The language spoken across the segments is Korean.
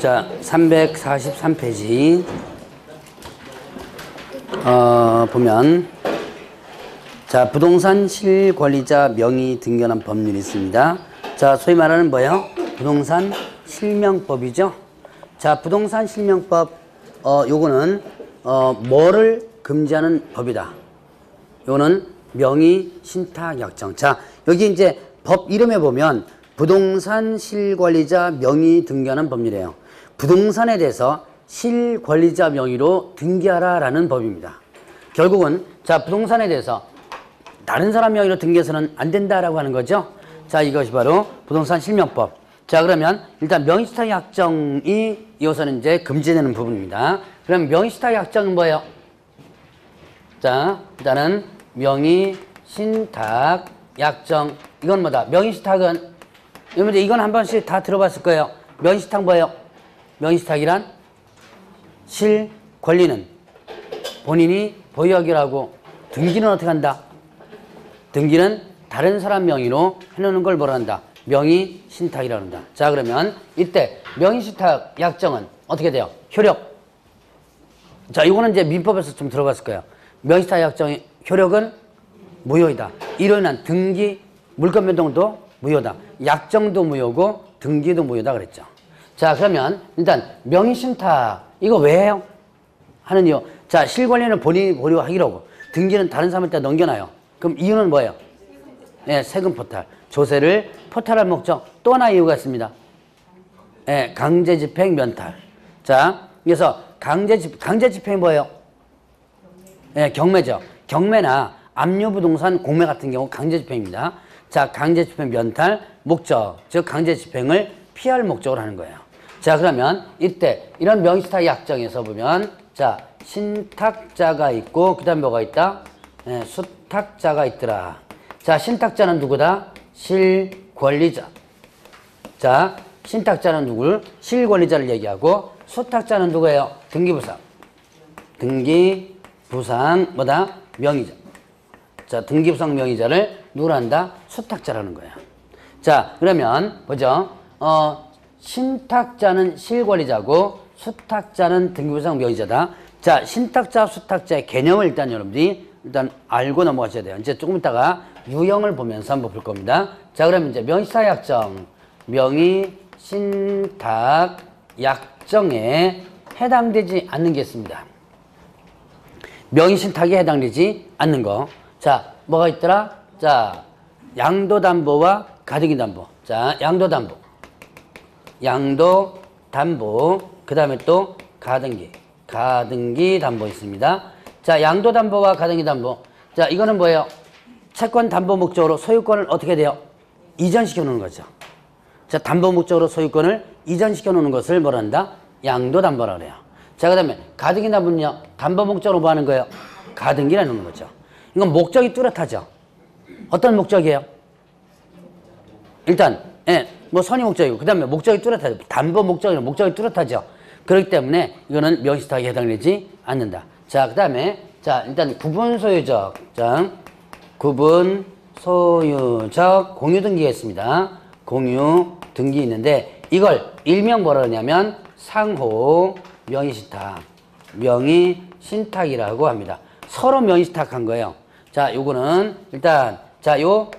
자, 343페이지 보면 자, 부동산 실권리자 명의 등기관 법률이 있습니다. 자, 소위 말하는 뭐예요? 부동산 실명법이죠. 자, 부동산 실명법 요거는 뭐를 금지하는 법이다. 요거는 명의 신탁 약정. 자, 여기 이제 법 이름에 보면 부동산 실권리자 명의 등기하는 법률이에요. 부동산에 대해서 실권리자 명의로 등기하라라는 법입니다. 결국은 자, 부동산에 대해서 다른 사람 명의로 등기해서는 안 된다라고 하는 거죠. 자, 이것이 바로 부동산 실명법. 자, 그러면 일단 명의신탁 약정이 이어서는 이제 금지되는 부분입니다. 그럼 명의신탁 약정은 뭐예요? 자, 일단은 명의신탁 약정. 이건 뭐다? 명의신탁은 여러분들 이건 한 번씩 다 들어봤을 거예요. 명의신탁 뭐예요? 명의신탁이란 실권리는 본인이 보유하기로 하고 등기는 어떻게 한다? 등기는 다른 사람 명의로 해놓는 걸 뭐라 한다? 명의신탁이라고 한다. 자, 그러면 이때 명의신탁 약정은 어떻게 돼요? 효력. 자, 이거는 이제 민법에서 좀 들어봤을 거예요. 명의신탁 약정의 효력은 무효이다. 이로 인한 등기, 물권 변동도 무효다. 약정도 무효고 등기도 무효다 그랬죠. 자, 그러면 일단 명의신탁 이거 왜 해요? 하는 이유. 자, 실권리는 본인이 보유하기로 하고 등기는 다른 사람한테 넘겨놔요. 그럼 이유는 뭐예요? 네, 세금 포탈. 조세를 포탈할 목적. 또 하나 이유가 있습니다. 네, 강제집행 면탈. 자, 그래서 강제집행이 뭐예요? 네, 경매죠. 경매나 압류부동산 공매 같은 경우 강제집행입니다. 자, 강제집행 면탈 목적, 즉 강제집행을 피할 목적으로 하는 거예요. 자, 그러면 이때 이런 명의신탁 약정에서 보면 자, 신탁자가 있고 그 다음 뭐가 있다? 네, 수탁자가 있더라. 자, 신탁자는 누구다? 실권리자. 자, 신탁자는 누구를? 실권리자를 얘기하고 수탁자는 누구예요? 등기부상. 등기부상 뭐다? 명의자. 자, 등기부상 명의자를 누구라 한다? 수탁자라는 거예요. 자, 그러면 보죠. 신탁자는 실권리자고 수탁자는 등기부상 명의자다. 자, 신탁자, 수탁자의 개념을 일단 여러분들이 일단 알고 넘어가셔야 돼요. 이제 조금 있다가 유형을 보면서 한번 볼 겁니다. 자, 그러면 이제 명의신탁 약정, 명의신탁 약정에 해당되지 않는 게 있습니다. 명의신탁에 해당되지 않는 거. 자, 뭐가 있더라? 자, 양도담보와 가등기담보. 자, 양도담보. 양도담보. 그 다음에 또 가등기담보 있습니다. 자, 양도담보와 가등기담보. 자, 이거는 뭐예요? 채권 담보 목적으로 소유권을 어떻게 돼요? 이전시켜 놓는 거죠. 자, 담보 목적으로 소유권을 이전시켜 놓는 것을 뭐라 한다? 양도담보라고 그래요. 자, 그 다음에 가등기담보는요, 담보 목적으로 뭐 하는 거예요? 가등기라는 놓는 거죠. 이건 목적이 뚜렷하죠. 어떤 목적이에요? 일단, 예, 뭐 선의 목적이고, 그 다음에 목적이 뚜렷하죠. 담보 목적이 뚜렷하죠. 그렇기 때문에 이거는 명의신탁에 해당되지 않는다. 자, 그 다음에, 자, 일단 구분소유적, 자, 구분소유적 공유등기가 있습니다. 공유등기 있는데, 이걸 일명 뭐라 하냐면, 상호 명의신탁이라고 합니다. 서로 명의신탁한 거예요. 자, 요거는 일단, 자, 요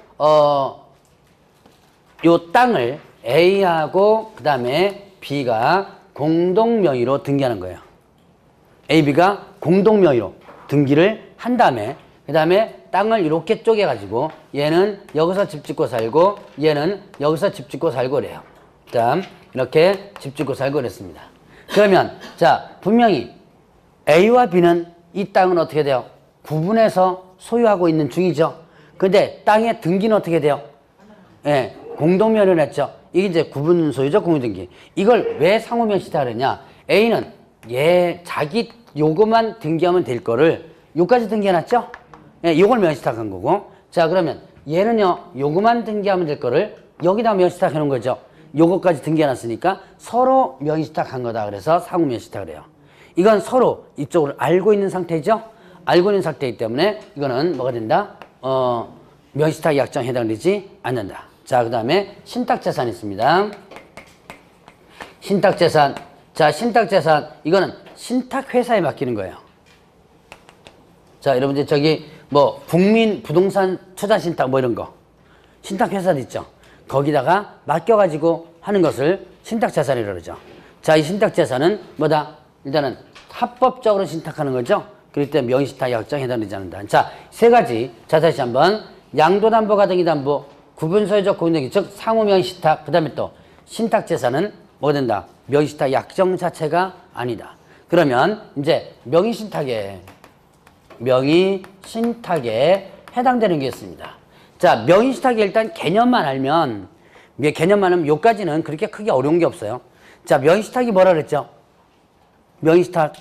땅을 A하고 그 다음에 B가 공동 명의로 등기하는 거예요. A, B가 공동 명의로 등기를 한 다음에 그 다음에 땅을 이렇게 쪼개가지고 얘는 여기서 집 짓고 살고 얘는 여기서 집 짓고 살고 그래요. 자, 이렇게 집 짓고 살고 그랬습니다. 그러면 자, 분명히 A와 B는 이 땅은 어떻게 돼요? 구분해서 소유하고 있는 중이죠. 근데 땅의 등기는 어떻게 돼요? 예, 공동명의를 했죠. 이게 이제 구분 소유적 공유등기. 이걸 왜 상호명의신탁을 했냐? A는 자기 요것만 등기하면 될 거를 요까지 등기해놨죠? 예, 요걸 명의신탁한 거고. 자, 그러면 얘는요, 요것만 등기하면 될 거를 여기다 명의신탁 해놓은 거죠. 요것까지 등기해놨으니까 서로 명의신탁한 거다. 그래서 상호명의신탁을 해요. 이건 서로 이쪽을 알고 있는 상태죠? 알고 있는 상태이기 때문에 이거는 뭐가 된다? 명의신탁 약정에 해당되지 않는다. 자, 그 다음에 신탁재산이 있습니다. 신탁재산. 자, 신탁재산, 이거는 신탁회사에 맡기는 거예요. 자, 여러분들 저기 뭐 국민 부동산 투자 신탁 뭐 이런 거 신탁회사도 있죠. 거기다가 맡겨가지고 하는 것을 신탁재산이라고 그러죠. 자, 이 신탁재산은 뭐다? 일단은 합법적으로 신탁하는 거죠. 그럴 때 명의신탁 약정에 해당되지 않는다. 자, 세 가지. 자, 다시 한번 양도담보, 가등기담보, 구분소유적 공동기, 즉 상호명의신탁, 그 다음에 또 신탁재산은 뭐 된다? 명의신탁 약정 자체가 아니다. 그러면 이제 명의신탁에 해당되는 게 있습니다. 자, 명의신탁이 일단 개념만 알면 요까지는 그렇게 크게 어려운 게 없어요. 자, 명의신탁이 뭐라 그랬죠? 명의신탁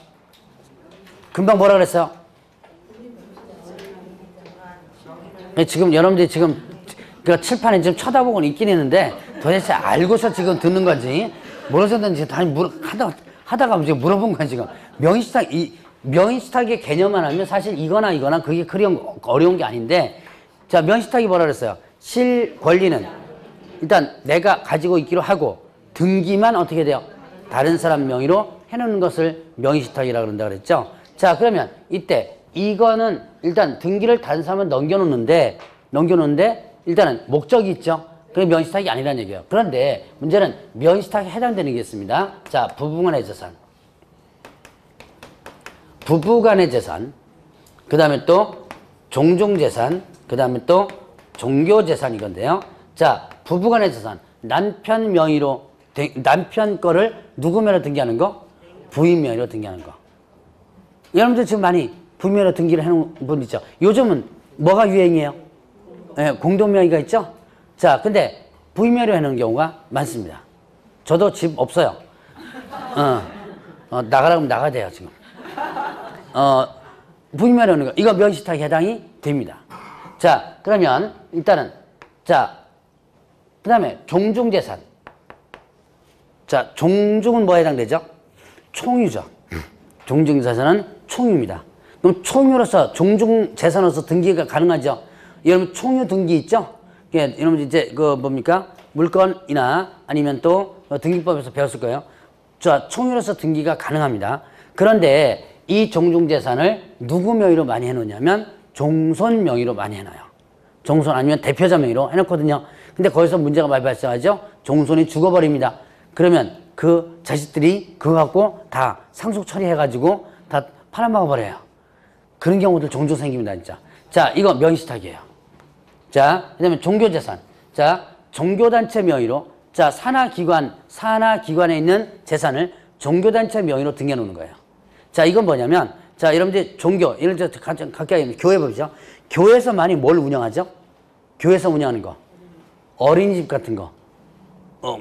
금방 뭐라 그랬어요? 지금 여러분들이 지금 그 칠판에 지금 쳐다보고는 있긴 있는데 도대체 알고서 지금 듣는 건지 모르셨는지 다 하다가 지금 물어본 거야 지금. 명의신탁의 개념만 알면 사실 이거나 그게 어려운 게 아닌데, 자, 명의신탁이 뭐라 그랬어요? 실권리는 일단 내가 가지고 있기로 하고 등기만 어떻게 돼요? 다른 사람 명의로 해놓는 것을 명의신탁이라고 그런다 그랬죠. 자, 그러면 이때 이거는 일단 등기를 다른 사람은 넘겨놓는데 일단은 목적이 있죠. 그게 명의신탁이 아니라는 얘기예요. 그런데 문제는 명의신탁에 해당되는 게 있습니다. 자, 부부간의 재산, 그 다음에 또 종종재산, 그 다음에 또 종교재산 이건데요. 자, 부부간의 재산, 남편 거를 누구 명의로 등기하는 거? 부인 명의로 등기하는 거. 여러분들 지금 많이 부인 명의로 등기를 해놓은 분 있죠. 요즘은 뭐가 유행이에요? 네, 공동명의가 있죠. 자, 근데 부인 명의로 해놓은 경우가 많습니다. 저도 집 없어요. 나가라고 하면 나가야 돼요 지금. 부인 명의로 해놓은 거, 이거 명의신탁에 해당이 됩니다. 자, 그러면 일단은 자, 그 다음에 종중재산. 자, 종중은 뭐에 해당되죠? 총유죠. 종중재산은 총유입니다. 그럼 총유로서 종중재산으로서 등기가 가능하죠. 여러분 총유 등기 있죠? 여러분 이제 뭡니까? 물건이나 아니면 또 등기법에서 배웠을 거예요. 자, 총유로서 등기가 가능합니다. 그런데 이 종중재산을 누구 명의로 많이 해놓냐면 종손 명의로 많이 해놔요. 종손 아니면 대표자 명의로 해놓거든요. 근데 거기서 문제가 많이 발생하죠. 종손이 죽어버립니다. 그러면 그 자식들이 그거 갖고 다 상속 처리해가지고 다 팔아먹어버려요. 그런 경우들 종종 생깁니다, 진짜. 자, 이거 명의신탁이에요. 자, 그 다음에 종교재산. 자, 종교단체 명의로, 자, 산하기관에 있는 재산을 종교단체 명의로 등겨놓는 거예요. 자, 이건 뭐냐면, 자, 여러분들 종교, 예를 들어 가까이 교회 보죠. 교회에서 많이 뭘 운영하죠? 교회에서 운영하는 거. 어린이집 같은 거.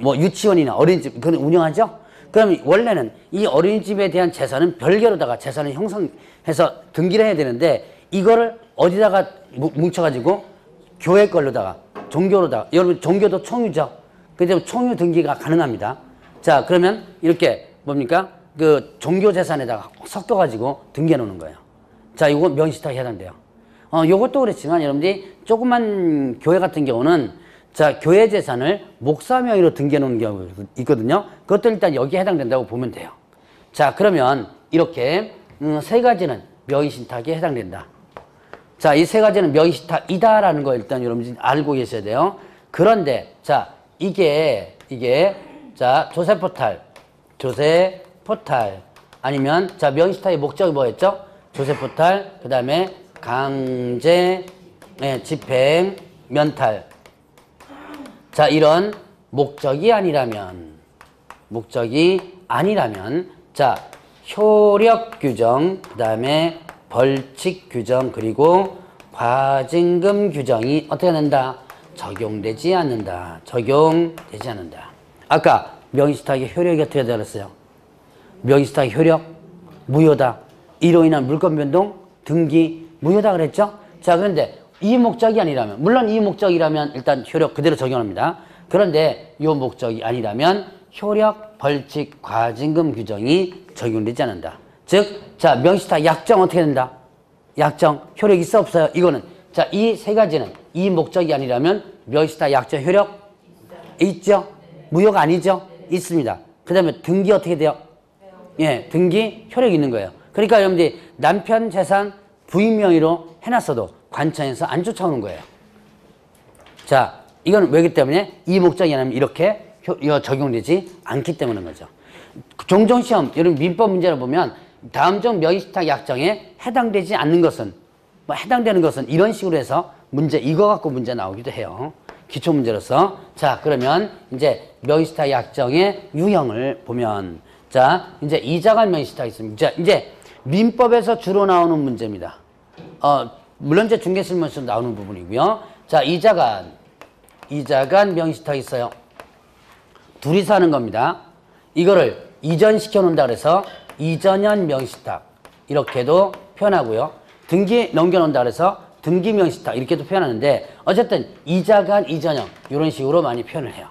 뭐 유치원이나 어린이집, 그건 운영하죠? 그럼 원래는 이 어린이집에 대한 재산은 별개로다가 재산을 형성해서 등기를 해야 되는데, 이거를 어디다가 뭉쳐가지고 교회 걸로다가 종교로다가, 여러분 종교도 총유죠. 그래서 총유 등기가 가능합니다. 자, 그러면 이렇게 뭡니까? 그 종교 재산에다가 섞여가지고 등기해 놓는 거예요. 자, 이거 명의신탁에 해당돼요. 요것도 그렇지만 여러분들이 조그만 교회 같은 경우는 자, 교회 재산을 목사 명의로 등기해 놓는 경우가 있거든요. 그것도 일단 여기에 해당된다고 보면 돼요. 자, 그러면 이렇게 세 가지는 명의신탁에 해당된다. 자, 이 세 가지는 명의신탁이다라는 거 일단 여러분들이 알고 계셔야 돼요. 그런데 자, 이게 자, 조세포탈 아니면 자, 명의신탁의 목적이 뭐였죠? 조세포탈, 그 다음에 강제 집행 면탈. 자, 이런 목적이 아니라면 자, 효력 규정, 그 다음에 벌칙 규정, 그리고 과징금 규정이 어떻게 된다? 적용되지 않는다. 아까 명의신탁의 효력이 어떻게 되었어요? 명의신탁의 효력 무효다. 이로 인한 물권 변동 등기 무효다 그랬죠? 자, 그런데 이 목적이 아니라면, 물론 이 목적이라면 일단 효력 그대로 적용합니다. 그런데 이 목적이 아니라면 효력, 벌칙, 과징금 규정이 적용되지 않는다. 즉, 자, 명의신탁 약정 어떻게 된다? 약정 효력 있어 없어요? 이거는 자, 이 세 가지는 이 목적이 아니라면 명의신탁 약정 효력 있죠? 무효가 아니죠? 있습니다. 그 다음에 등기 어떻게 돼요? 예, 등기 효력이 있는 거예요. 그러니까 여러분들이 남편 재산 부인 명의로 해놨어도 관청에서 안 쫓아오는 거예요. 자, 이건 왜기 때문에 이 목적이 아니면 이렇게 적용되지 않기 때문인 거죠. 종종 시험, 여러분 민법 문제를 보면 다음 중 명의신탁 약정에 해당되지 않는 것은, 뭐 해당되는 것은 이런 식으로 해서 문제, 이거 갖고 문제 나오기도 해요. 기초 문제로서. 자, 그러면 이제 명의신탁 약정의 유형을 보면, 자, 이제 이자간 명의신탁이 있습니다. 자, 이제 민법에서 주로 나오는 문제입니다. 물론 이제 중개실무에서 나오는 부분이고요. 자, 이자간 명의신탁이 있어요. 둘이서 하는 겁니다. 이거를 이전시켜 놓는다 그래서 이전연 명의신탁 이렇게도 표현하고요. 등기 넘겨 놓는다 그래서 등기 명의신탁 이렇게도 표현하는데, 어쨌든 이자간 이전형 이런 식으로 많이 표현을 해요.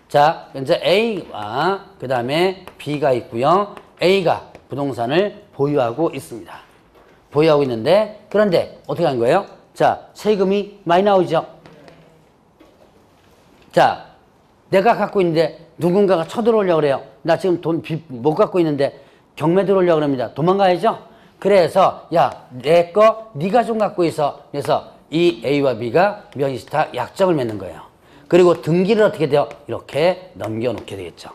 자, 현재 A와 그 다음에 B가 있고요. A가 부동산을 보유하고 있습니다. 보유하고 있는데, 그런데 어떻게 하는 거예요? 자, 세금이 많이 나오죠. 자, 내가 갖고 있는데 누군가가 쳐들어오려고 그래요. 나 지금 돈 못 갖고 있는데 경매 들어오려고 합니다. 도망가야죠. 그래서 야, 내 거 네가 좀 갖고 있어. 그래서 이 A와 B가 명의신탁 약정을 맺는 거예요. 그리고 등기를 어떻게 돼요? 이렇게 넘겨놓게 되겠죠.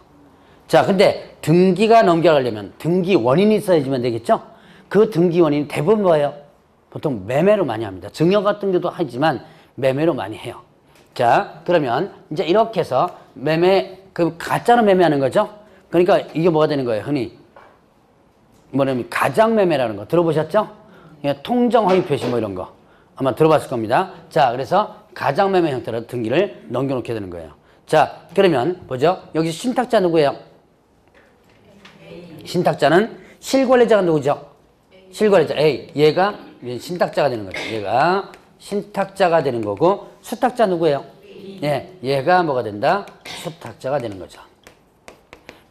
자, 근데 등기가 넘겨가려면 등기 원인이 있어야지만 되겠죠? 그 등기 원인이 대부분 뭐예요? 보통 매매로 많이 합니다. 증여 같은 경우도 하지만 매매로 많이 해요. 자, 그러면 이제 이렇게 해서 매매, 그 가짜로 매매하는 거죠? 그러니까 이게 뭐가 되는 거예요? 흔히 뭐냐면 가장매매라는 거 들어보셨죠? 통정 허위 표시 뭐 이런 거 아마 들어봤을 겁니다. 자, 그래서 가장매매 형태로 등기를 넘겨놓게 되는 거예요. 자, 그러면 보죠. 여기 신탁자 누구예요? 신탁자는 실권리자가 누구죠? 실권리자 A. 얘가 신탁자가 되는 거죠. 얘가 신탁자가 되는 거고, 수탁자 누구예요? 예, 얘가 뭐가 된다? 수탁자가 되는 거죠.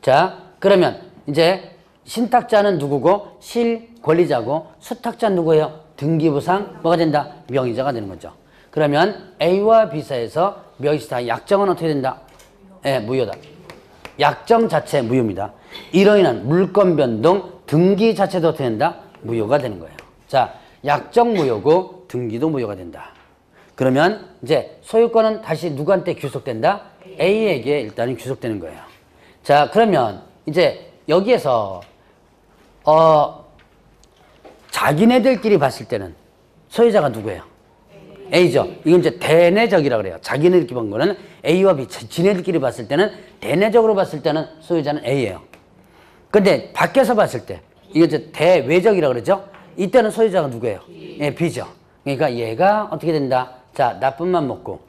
자, 그러면 이제 신탁자는 누구고 실권리자고, 수탁자는 누구예요? 등기부상 뭐가 된다? 명의자가 되는 거죠. 그러면 A와 B 사이에서 명의신탁 약정은 어떻게 된다? 예, 무효다. 약정 자체 무효입니다. 이로 인한 물권 변동, 등기 자체도 어떻게 된다? 무효가 되는 거예요. 자, 약정 무효고 등기도 무효가 된다. 그러면 이제 소유권은 다시 누구한테 귀속된다? A에게 일단은 귀속되는 거예요. 자, 그러면 이제 여기에서 자기네들끼리 봤을 때는 소유자가 누구예요? A죠. 이건 이제 대내적이라고 그래요. 자기네들끼리 본 거는 A와 B, 지네들끼리 봤을 때는, 대내적으로 봤을 때는 소유자는 A예요. 근데 밖에서 봤을 때, 이게 이제 대외적이라고 그러죠? 이때는 소유자가 누구예요? 예, B죠. 그러니까 얘가 어떻게 된다? 자, 나쁜맘 먹고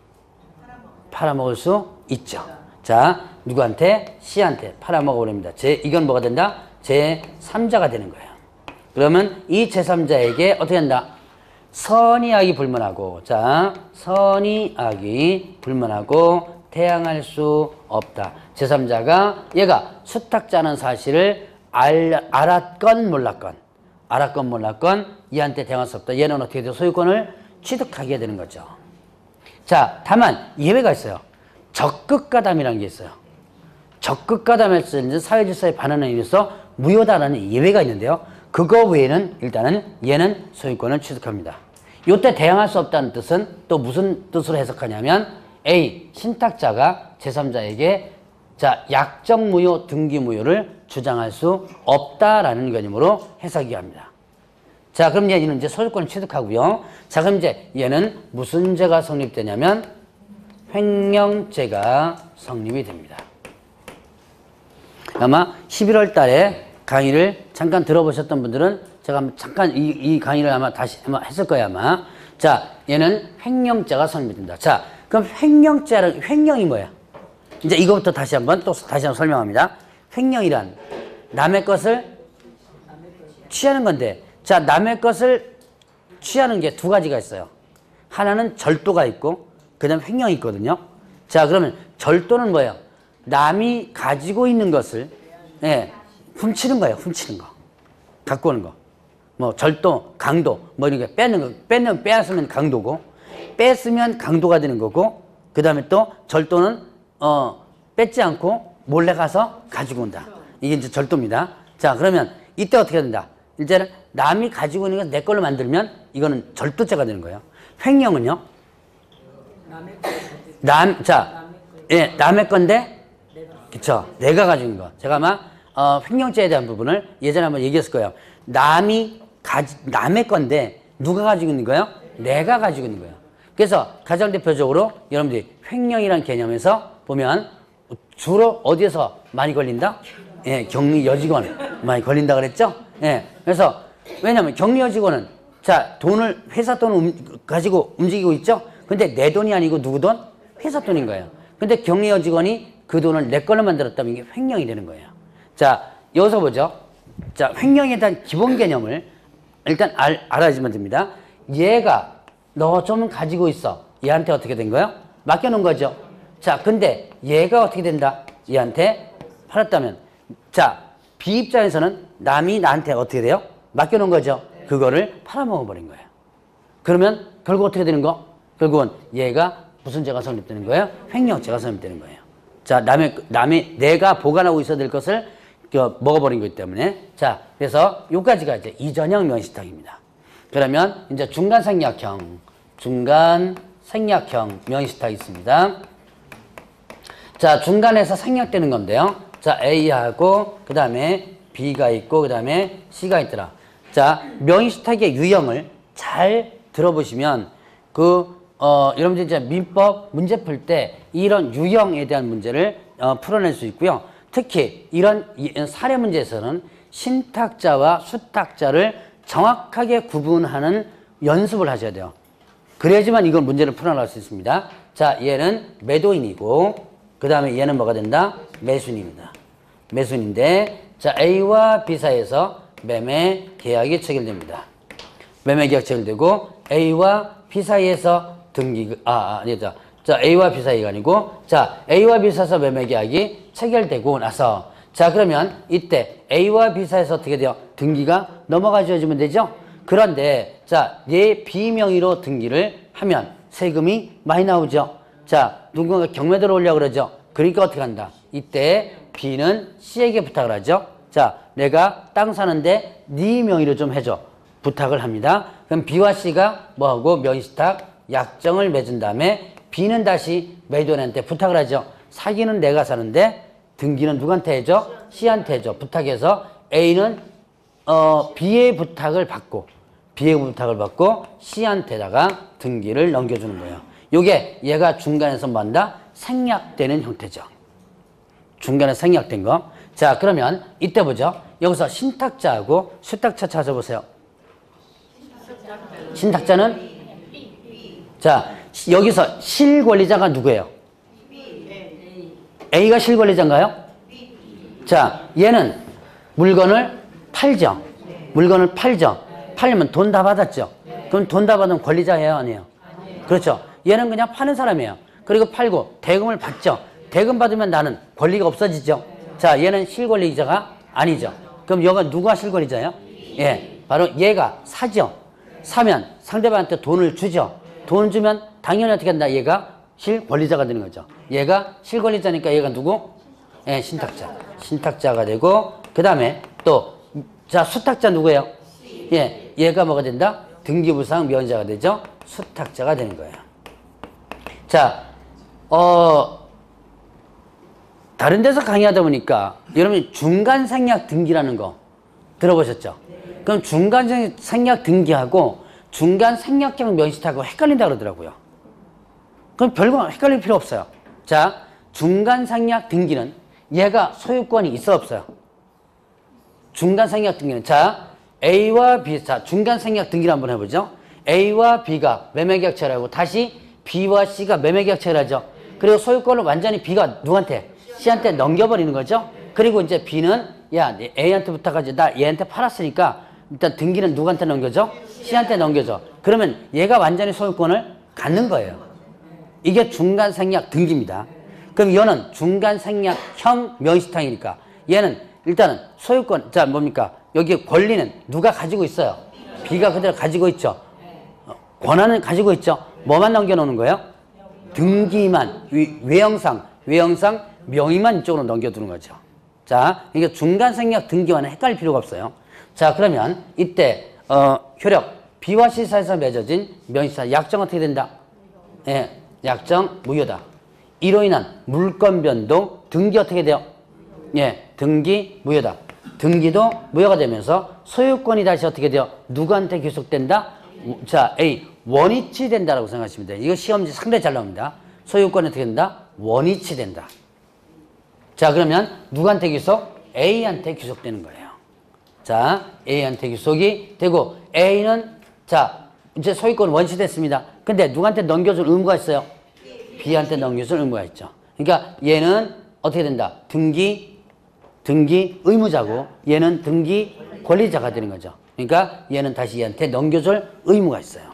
팔아먹을 수 있죠. 자, 누구한테? C한테 팔아먹어버립니다. 이건 뭐가 된다? 제3자가 되는 거예요. 그러면 이 제3자에게 어떻게 한다? 선의악이 불문하고, 자, 선의악이 불문하고 대항할 수 없다. 제3자가 얘가 수탁자는 사실을 알았건 몰랐건 얘한테 대항할 수 없다. 얘는 어떻게 돼요? 소유권을 취득하게 되는 거죠. 자, 다만 예외가 있어요. 적극가담이라는 게 있어요. 적극가담할 수 있는 사회질서에 반하는 의미에서 무효다라는 예외가 있는데요. 그거 외에는 일단은 얘는 소유권을 취득합니다. 이때 대항할 수 없다는 뜻은 또 무슨 뜻으로 해석하냐면, A, 신탁자가 제3자에게 자, 약정 무효, 등기 무효를 주장할 수 없다라는 개념으로 해석이 합니다. 자, 그럼 얘는 이제 소유권을 취득하고요. 자, 그럼 이제 얘는 무슨 죄가 성립되냐면 횡령죄가 성립이 됩니다. 아마 11월 달에 강의를 잠깐 들어보셨던 분들은 제가 잠깐 이 강의를 아마 다시 한번 했을 거예요, 아마. 자, 얘는 횡령죄가 성립이 된다. 자, 그럼 횡령이 뭐야? 이제 이거부터 다시 한번 설명합니다. 횡령이란 남의 것을 취하는 건데, 자, 남의 것을 취하는 게 두 가지가 있어요. 하나는 절도가 있고, 그 다음에 횡령이 있거든요. 자, 그러면 절도는 뭐예요? 남이 가지고 있는 것을, 예, 훔치는 거예요. 훔치는 거. 갖고 오는 거. 뭐, 절도, 강도, 뭐 이런 게 빼앗으면 강도고, 뺐으면 강도가 되는 거고, 그 다음에 또 절도는, 뺏지 않고 몰래 가서 가지고 온다. 이게 이제 절도입니다. 자, 그러면 이때 어떻게 된다? 이제는 남이 가지고 있는 걸 내 걸로 만들면 이거는 절도죄가 되는 거예요. 횡령은요? 남의 건데, 그쵸. 내가 가지고 있는 거. 제가 아마, 횡령죄에 대한 부분을 예전에 한번 얘기했을 거예요. 남의 건데, 누가 가지고 있는 거예요? 내가 가지고 있는 거예요. 그래서 가장 대표적으로 여러분들이 횡령이라는 개념에서 보면 주로 어디에서 많이 걸린다? 예, 격리 여직원 많이 걸린다 그랬죠? 예. 그래서 왜냐면 격리 여직원은 자, 회사 돈을 가지고 움직이고 있죠? 근데 내 돈이 아니고 누구 돈? 회사 돈인 거예요. 근데 격리 여직원이 그 돈을 내 걸로 만들었다면 이게 횡령이 되는 거예요. 자, 여기서 보죠. 자, 횡령에 대한 기본 개념을 일단 알아야지만 됩니다. 얘가 너 좀 가지고 있어. 얘한테 어떻게 된 거예요? 맡겨놓은 거죠. 자, 근데 얘가 어떻게 된다? 얘한테 팔았다면. 자, B 입장에서는 남이 나한테 어떻게 돼요? 맡겨놓은 거죠. 그거를 팔아먹어버린 거예요. 그러면 결국 어떻게 되는 거? 결국은 얘가 무슨 죄가 성립되는 거예요? 횡령죄가 성립되는 거예요. 자, 내가 보관하고 있어야 될 것을 먹어버린 거기 때문에. 자, 그래서 요까지가 이제 이전형 명의신탁입니다. 그러면 이제 중간생략형 명의신탁이 있습니다. 자, 중간에서 생략되는 건데요. 자, A하고 그 다음에 B가 있고 그 다음에 C가 있더라. 자, 명의신탁의 유형을 잘 들어보시면 여러분들 이제 민법 문제 풀 때 이런 유형에 대한 문제를 풀어낼 수 있고요. 특히 이런 사례 문제에서는 신탁자와 수탁자를 정확하게 구분하는 연습을 하셔야 돼요. 그래야지만 이걸 문제를 풀어나갈 수 있습니다. 자, 얘는 매도인이고 그 다음에 얘는 뭐가 된다? 매수인입니다. 매수인인데 자, A와 B 사이에서 매매 계약이 체결됩니다. 매매 계약 체결되고 A와 B 사이에서 아니다. 자, A와 B 사이가 아니고 자, A와 B 사이에서 매매 계약이 체결되고 나서 자, 그러면 이때 A와 B 사이에서 어떻게 돼요? 등기가 넘어가 줘야지면 되죠? 그런데 자, 얘 B 명의로 등기를 하면 세금이 많이 나오죠? 자, 누군가 경매도를 올려 그러죠? 그러니까 어떻게 한다? 이때 B는 C에게 부탁을 하죠? 자, 내가 땅 사는데 네 명의로 좀 해줘. 부탁을 합니다. 그럼 B와 C가 뭐하고 명의신탁 약정을 맺은 다음에 B는 다시 매도인한테 부탁을 하죠. 사기는 내가 사는데 등기는 누구한테 해줘? C한테 해줘. 부탁해서 A는 B의 부탁을 받고 C한테다가 등기를 넘겨주는 거예요. 요게 얘가 중간에서 뭐한다? 생략되는 형태죠. 중간에 생략된 거. 자, 그러면 이때 보죠. 여기서 신탁자하고 수탁자 찾아보세요. 신탁자는 자, 여기서 실권리자가 누구예요? A가 실권리자인가요? 자, 얘는 물건을 팔죠. 팔려면 돈 다 받았죠. 그럼 돈 다 받으면 권리자예요, 아니에요? 그렇죠. 얘는 그냥 파는 사람이에요. 그리고 팔고 대금을 받죠. 대금 받으면 나는 권리가 없어지죠. 자, 얘는 실권리자가 아니죠. 그럼 여가 누가 실권리자예요? 예, 바로 얘가 사죠. 사면 상대방한테 돈을 주죠. 돈 주면 당연히 어떻게 한다? 얘가 실권리자가 되는 거죠. 얘가 실권리자니까 얘가 누구? 예, 신탁자가 되고 그 다음에 또 자, 수탁자 누구예요? 예, 얘가 뭐가 된다? 등기부상 면제자가 되죠. 수탁자가 되는 거예요. 자, 다른 데서 강의하다 보니까 여러분 중간 생략 등기라는 거 들어보셨죠? 그럼 중간 생략 등기하고 중간 생략형 명의신탁하고 헷갈린다 그러더라고요. 그럼 별거 헷갈릴 필요 없어요. 자, 중간 생략 등기는 얘가 소유권이 있어 없어요? 중간 생략 등기는 자, A와 B, 자, 중간 생략 등기를 한번 해보죠. A와 B가 매매계약 체결하고 다시 B와 C가 매매계약 체결하죠. 그리고 소유권을 완전히 B가 누구한테? C한테 넘겨버리는 거죠. 그리고 이제 B는 야, A한테 부탁하지. 나 얘한테 팔았으니까 일단 등기는 누구한테 넘겨줘? C한테 넘겨줘. 그러면 얘가 완전히 소유권을 갖는 거예요. 이게 중간 생략 등기입니다. 그럼 얘는 중간 생략형 명의신탁이니까 얘는 일단은 소유권, 자, 뭡니까? 여기 권리는 누가 가지고 있어요? B가 그대로 가지고 있죠. 권한은 가지고 있죠. 뭐만 넘겨놓는 거예요? 등기만, 외형상 명의만 이쪽으로 넘겨두는 거죠. 자, 이게 중간생략 등기와는 헷갈릴 필요가 없어요. 자, 그러면 이때 효력 B와 C 사이에서 맺어진 명의신탁 약정 어떻게 된다? 예, 약정 무효다. 이로 인한 물권 변동 등기 어떻게 돼요? 예, 등기 무효다. 등기도 무효가 되면서 소유권이 다시 어떻게 돼요? 누구한테 귀속된다? 자, A 원위치 된다라고 생각하시면 돼요. 이거 시험지 상당히 잘 나옵니다. 소유권이 어떻게 된다? 원위치 된다. 자, 그러면 누구한테 귀속? A한테 귀속되는 거예요. 자, A한테 귀속이 되고 A는 자, 이제 소유권 원시됐습니다. 근데 누구한테 넘겨줄 의무가 있어요? B한테 넘겨줄 의무가 있죠. 그러니까 얘는 어떻게 된다? 등기 의무자고 얘는 등기 권리자가 되는 거죠. 그러니까 얘는 다시 얘한테 넘겨줄 의무가 있어요.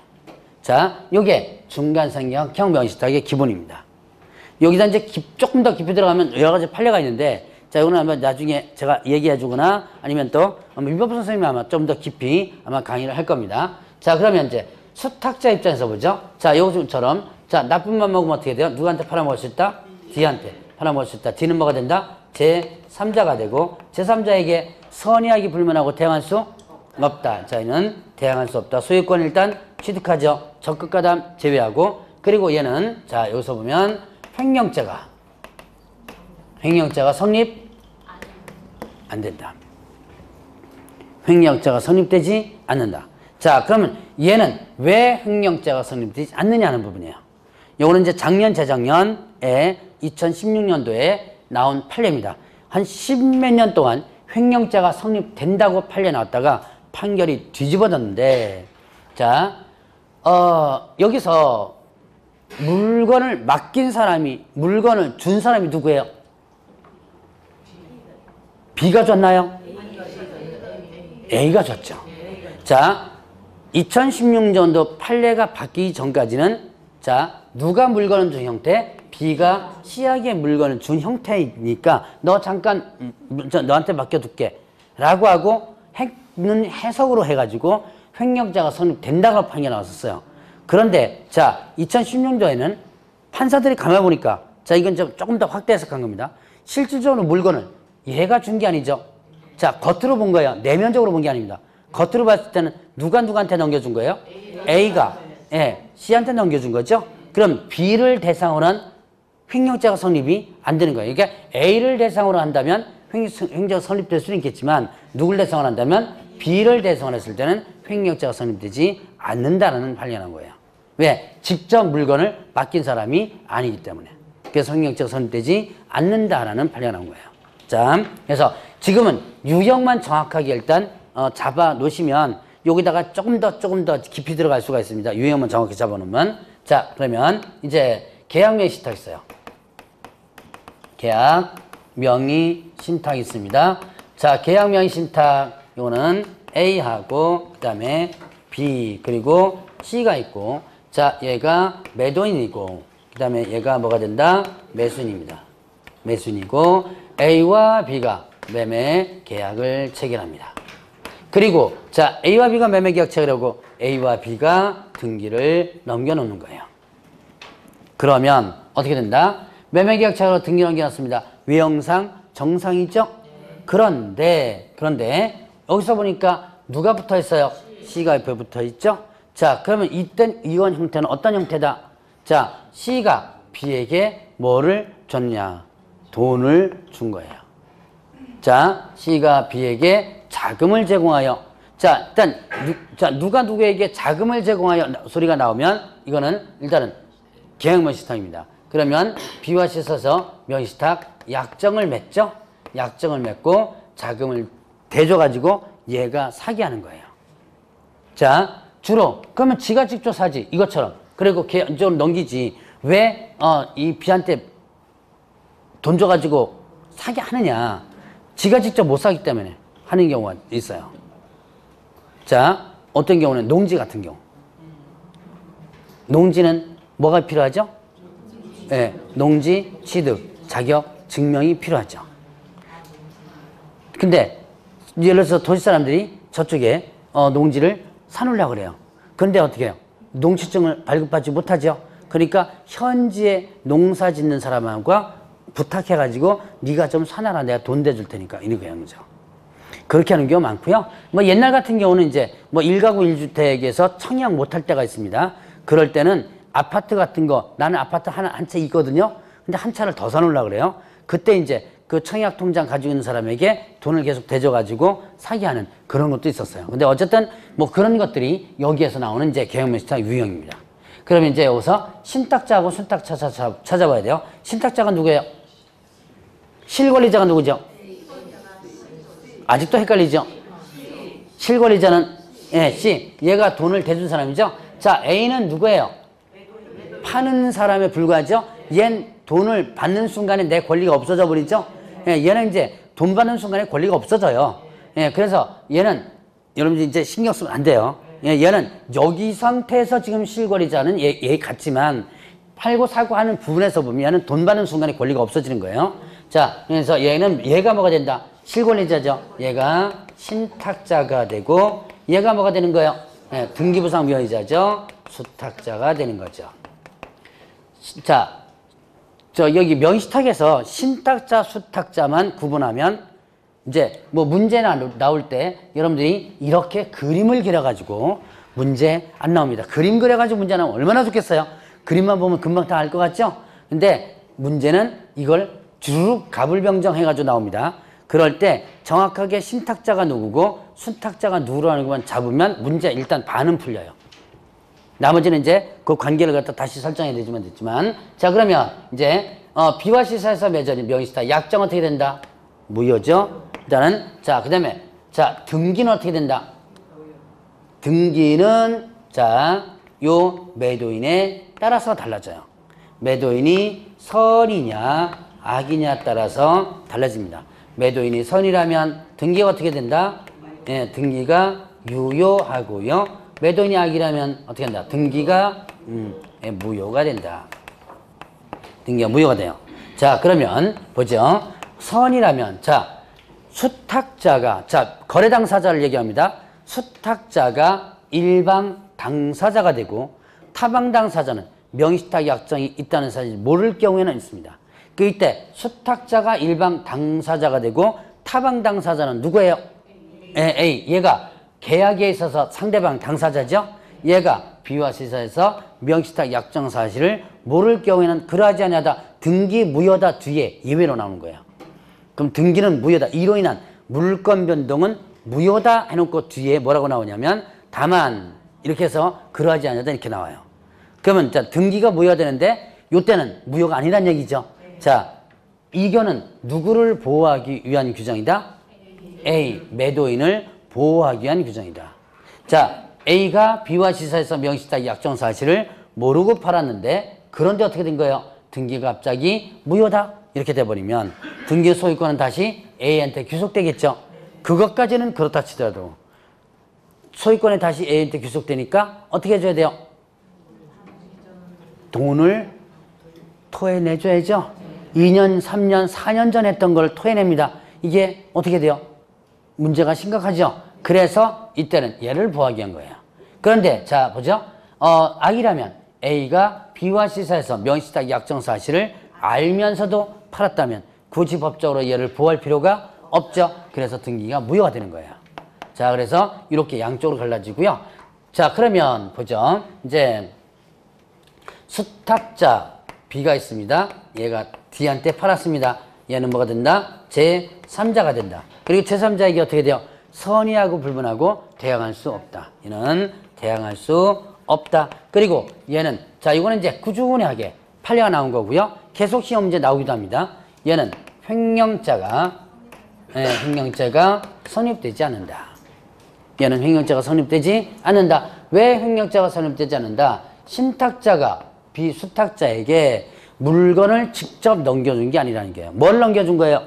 자, 요게 중간생략형 명의신탁의 기본입니다. 여기다 이제 조금 더 깊이 들어가면 여러 가지 판례가 있는데, 자, 이거는 아마 나중에 제가 얘기해 주거나 아니면 또 민법부 선생님이 아마 좀 더 깊이 아마 강의를 할 겁니다. 자, 그러면 이제 수탁자 입장에서 보죠. 자, 요즘처럼 자, 나쁜 맘 먹으면 어떻게 돼요? 누구한테 팔아먹을 수 있다? D한테 팔아먹을 수 있다. D는 뭐가 된다? 제3자가 되고 제3자에게 선의하기 불문하고 대항할 수 없다. 자, 얘는 대항할 수 없다. 소유권 일단 취득하죠. 적극가담 제외하고, 그리고 얘는 자, 여기서 보면 횡령죄가 성립 안 된다. 횡령죄가 성립되지 않는다. 자, 그러면 얘는 왜 횡령죄가 성립되지 않느냐는 부분이에요. 요거는 이제 작년, 재작년에 2016년도에 나온 판례입니다. 한 10몇 년 동안 횡령죄가 성립된다고 판례 나왔다가 판결이 뒤집어졌는데, 자, 여기서 물건을 맡긴 사람이, 물건을 준 사람이 누구예요? B가 줬나요? A가 줬죠. 자, 2016년도 판례가 바뀌기 전까지는 자, 누가 물건을 준 형태? B가 C에게 물건을 준 형태이니까 너 잠깐 너한테 맡겨둘게 라고 하고 해석으로 해가지고 횡령죄가 성립된다고 판결이 나왔었어요. 그런데 자, 2016년도에는 판사들이 가만히 보니까 자, 이건 조금 더 확대 해석한 겁니다. 실질적으로 물건을 얘가 준 게 아니죠. 자, 겉으로 본 거예요. 내면적으로 본 게 아닙니다. 겉으로 봤을 때는 누가 누구한테 넘겨준 거예요? A가 C한테 넘겨준 거죠. 그럼 B를 대상으로 한 횡령죄가 성립이 안 되는 거예요. 그러니까 A를 대상으로 한다면 횡령죄가 성립될 수는 있겠지만 누굴 대상으로 한다면 B를 대상으로 했을 때는 횡령죄가 성립되지 않는다는 판례가 난 거예요. 왜? 직접 물건을 맡긴 사람이 아니기 때문에. 그래서 횡령죄가 성립되지 않는다라는 판례가 난 거예요. 자, 그래서 지금은 유형만 정확하게 일단 잡아 놓으시면 여기다가 조금 더 깊이 들어갈 수가 있습니다. 유형만 정확히 잡아 놓으면. 자, 그러면 이제 계약 명의 신탁 있어요. 계약 명의 신탁이 있습니다. 자, 계약 명의 신탁 요거는 A하고 그다음에 B 그리고 C가 있고, 자, 얘가 매도인이고 그다음에 얘가 뭐가 된다? 매수인입니다. 매수인이고 A와 B가 매매 계약을 체결합니다. 그리고 자, A와 B가 매매 계약 체결하고 A와 B가 등기를 넘겨놓는 거예요. 그러면 어떻게 된다? 매매 계약 체결하고 등기 넘겨놨습니다. 외형상 정상이죠? 그런데 여기서 보니까 누가 붙어 있어요? C가 옆에 붙어 있죠? 자, 그러면 이땐 이원 형태는 어떤 형태다? 자, C가 B에게 뭐를 줬냐? 돈을 준 거예요. 자, C가 B에게 자금을 제공하여, 자, 일단 누가 누구에게 자금을 제공하여 소리가 나오면 이거는 일단은 계약 명의신탁입니다. 그러면 B와 C 써서 명의신탁 약정을 맺죠? 약정을 맺고 자금을 대줘가지고 얘가 사게 하는 거예요. 자, 주로 그러면 지가 직접 사지 이것처럼. 그리고 계약적으로 넘기지. 왜 이 B한테 돈 줘가지고 사게 하느냐? 지가 직접 못 사기 때문에 하는 경우가 있어요. 자, 어떤 경우는 농지 같은 경우. 농지는 뭐가 필요하죠? 네, 농지 취득, 자격, 증명이 필요하죠. 근데 예를 들어서 도시 사람들이 저쪽에 농지를 사놓으려고 그래요. 그런데 어떻게 해요? 농지증을 발급받지 못하죠. 그러니까 현지에 농사 짓는 사람과 부탁해가지고 네가 좀 사놔라. 내가 돈 대줄 테니까. 이렇게 하는 거죠. 그렇게 하는 경우 많고요. 뭐 옛날 같은 경우는 이제 뭐 1가구 1주택에서 청약 못할 때가 있습니다. 그럴 때는 아파트 같은 거, 나는 아파트 한 채 있거든요. 근데 한 차를 더 사놓으려고 그래요. 그때 이제 그 청약 통장 가지고 있는 사람에게 돈을 계속 대줘가지고 사기하는 그런 것도 있었어요. 근데 어쨌든 뭐 그런 것들이 여기에서 나오는 이제 계약명시탁 유형입니다. 그러면 이제 여기서 신탁자하고 순탁자 찾아봐야 돼요. 신탁자가 누구예요? 실권리자가 누구죠? 아직도 헷갈리죠? 실권리자는 예, C. 얘가 돈을 대준 사람이죠? 자, A는 누구예요? 파는 사람에 불과하죠? 얜 돈을 받는 순간에 내 권리가 없어져 버리죠? 예, 얘는 이제 돈 받는 순간에 권리가 없어져요. 예, 그래서 얘는 여러분들 이제 신경 쓰면 안 돼요. 예, 얘는 여기 상태에서 지금 실권리자는 얘 같지만 팔고 사고 하는 부분에서 보면 얘는 돈 받는 순간에 권리가 없어지는 거예요. 자, 그래서 얘가 뭐가 된다? 실권리자죠. 얘가 신탁자가 되고 얘가 뭐가 되는 거예요? 예, 등기부상 명의자죠. 수탁자가 되는 거죠. 자, 여기 명의시탁에서 신탁자, 수탁자만 구분하면 이제 뭐 문제 나올 때 여러분들이 이렇게 그림을 그려가지고 문제 안 나옵니다. 그림 그려가지고 문제 나오면 얼마나 좋겠어요? 그림만 보면 금방 다 알 것 같죠? 근데 문제는 이걸 주르륵 가불병정 해가지고 나옵니다. 그럴 때 정확하게 신탁자가 누구고 수탁자가 누구라는 것만 잡으면 문제 일단 반은 풀려요. 나머지는 이제 그 관계를 갖다 다시 설정해야 되지만 됐지만 자 그러면 이제 비와 시사에서 맺어진 명의시탁 약정 어떻게 된다? 무효죠. 일단은 자 그다음에 자 등기는 어떻게 된다? 등기는 자 요 매도인에 따라서 달라져요. 매도인이 선이냐 악이냐 따라서 달라집니다. 매도인이 선이라면 등기가 어떻게 된다? 예, 등기가 유효하고요. 매도인이 악이라면 어떻게 한다? 등기가 예, 무효가 된다. 등기가 무효가 돼요. 자 그러면 보죠. 선이라면 자 수탁자가 자 거래 당사자를 얘기합니다. 수탁자가 일방 당사자가 되고 타방 당사자는 명의시탁 약정이 있다는 사실을 모를 경우에는 있습니다. 그 이때 수탁자가 일방 당사자가 되고 타방 당사자는 누구예요? A. 얘가 계약에 있어서 상대방 당사자죠. 얘가 비와 시사에서 명의시탁 약정 사실을 모를 경우에는 그러하지 아니하다 등기 무효다 뒤에 예외로 나오는 거예요. 그럼 등기는 무효다. 이로 인한 물권 변동은 무효다 해놓고 뒤에 뭐라고 나오냐면 다만 이렇게 해서 그러하지 아니하다 이렇게 나와요. 그러면 자 등기가 무효가 되는데 이때는 무효가 아니란 얘기죠. 자 이거는 누구를 보호하기 위한 규정이다? A. 매도인을 보호하기 위한 규정이다. 자 A가 B와 시사에서 명의시탁 약정 사실을 모르고 팔았는데 그런데 어떻게 된 거예요? 등기가 갑자기 무효다 이렇게 돼버리면 등기 소유권은 다시 A한테 귀속되겠죠. 그것까지는 그렇다 치더라도 소유권이 다시 A한테 귀속되니까 어떻게 해줘야 돼요? 돈을 토해내줘야죠. 2년, 3년, 4년 전 했던 걸 토해냅니다. 이게 어떻게 돼요? 문제가 심각하죠. 그래서 이때는 얘를 보호하기 위한 거예요. 그런데 자 보죠. 악이라면 A가 B와 C사에서 명의시탁 약정 사실을 알면서도 팔았다면 굳이 법적으로 얘를 보호할 필요가 없죠. 그래서 등기가 무효가 되는 거예요. 자 그래서 이렇게 양쪽으로 갈라지고요. 자 그러면 보죠. 이제 수탁자 B가 있습니다. 얘가 D한테 팔았습니다. 얘는 뭐가 된다? 제3자가 된다. 그리고 제3자에게 어떻게 돼요? 선의하고 불문하고 대항할 수 없다. 얘는 대항할 수 없다. 그리고 얘는 자 이거는 이제 꾸준하게 판례가 나온 거고요. 계속 시험 문제 나오기도 합니다. 얘는 횡령죄가 성립되지 않는다. 얘는 횡령죄가 성립되지 않는다. 왜 횡령죄가 성립되지 않는다? 신탁자가 비수탁자에게 물건을 직접 넘겨준 게 아니라는 거예요. 뭘 넘겨준 거예요?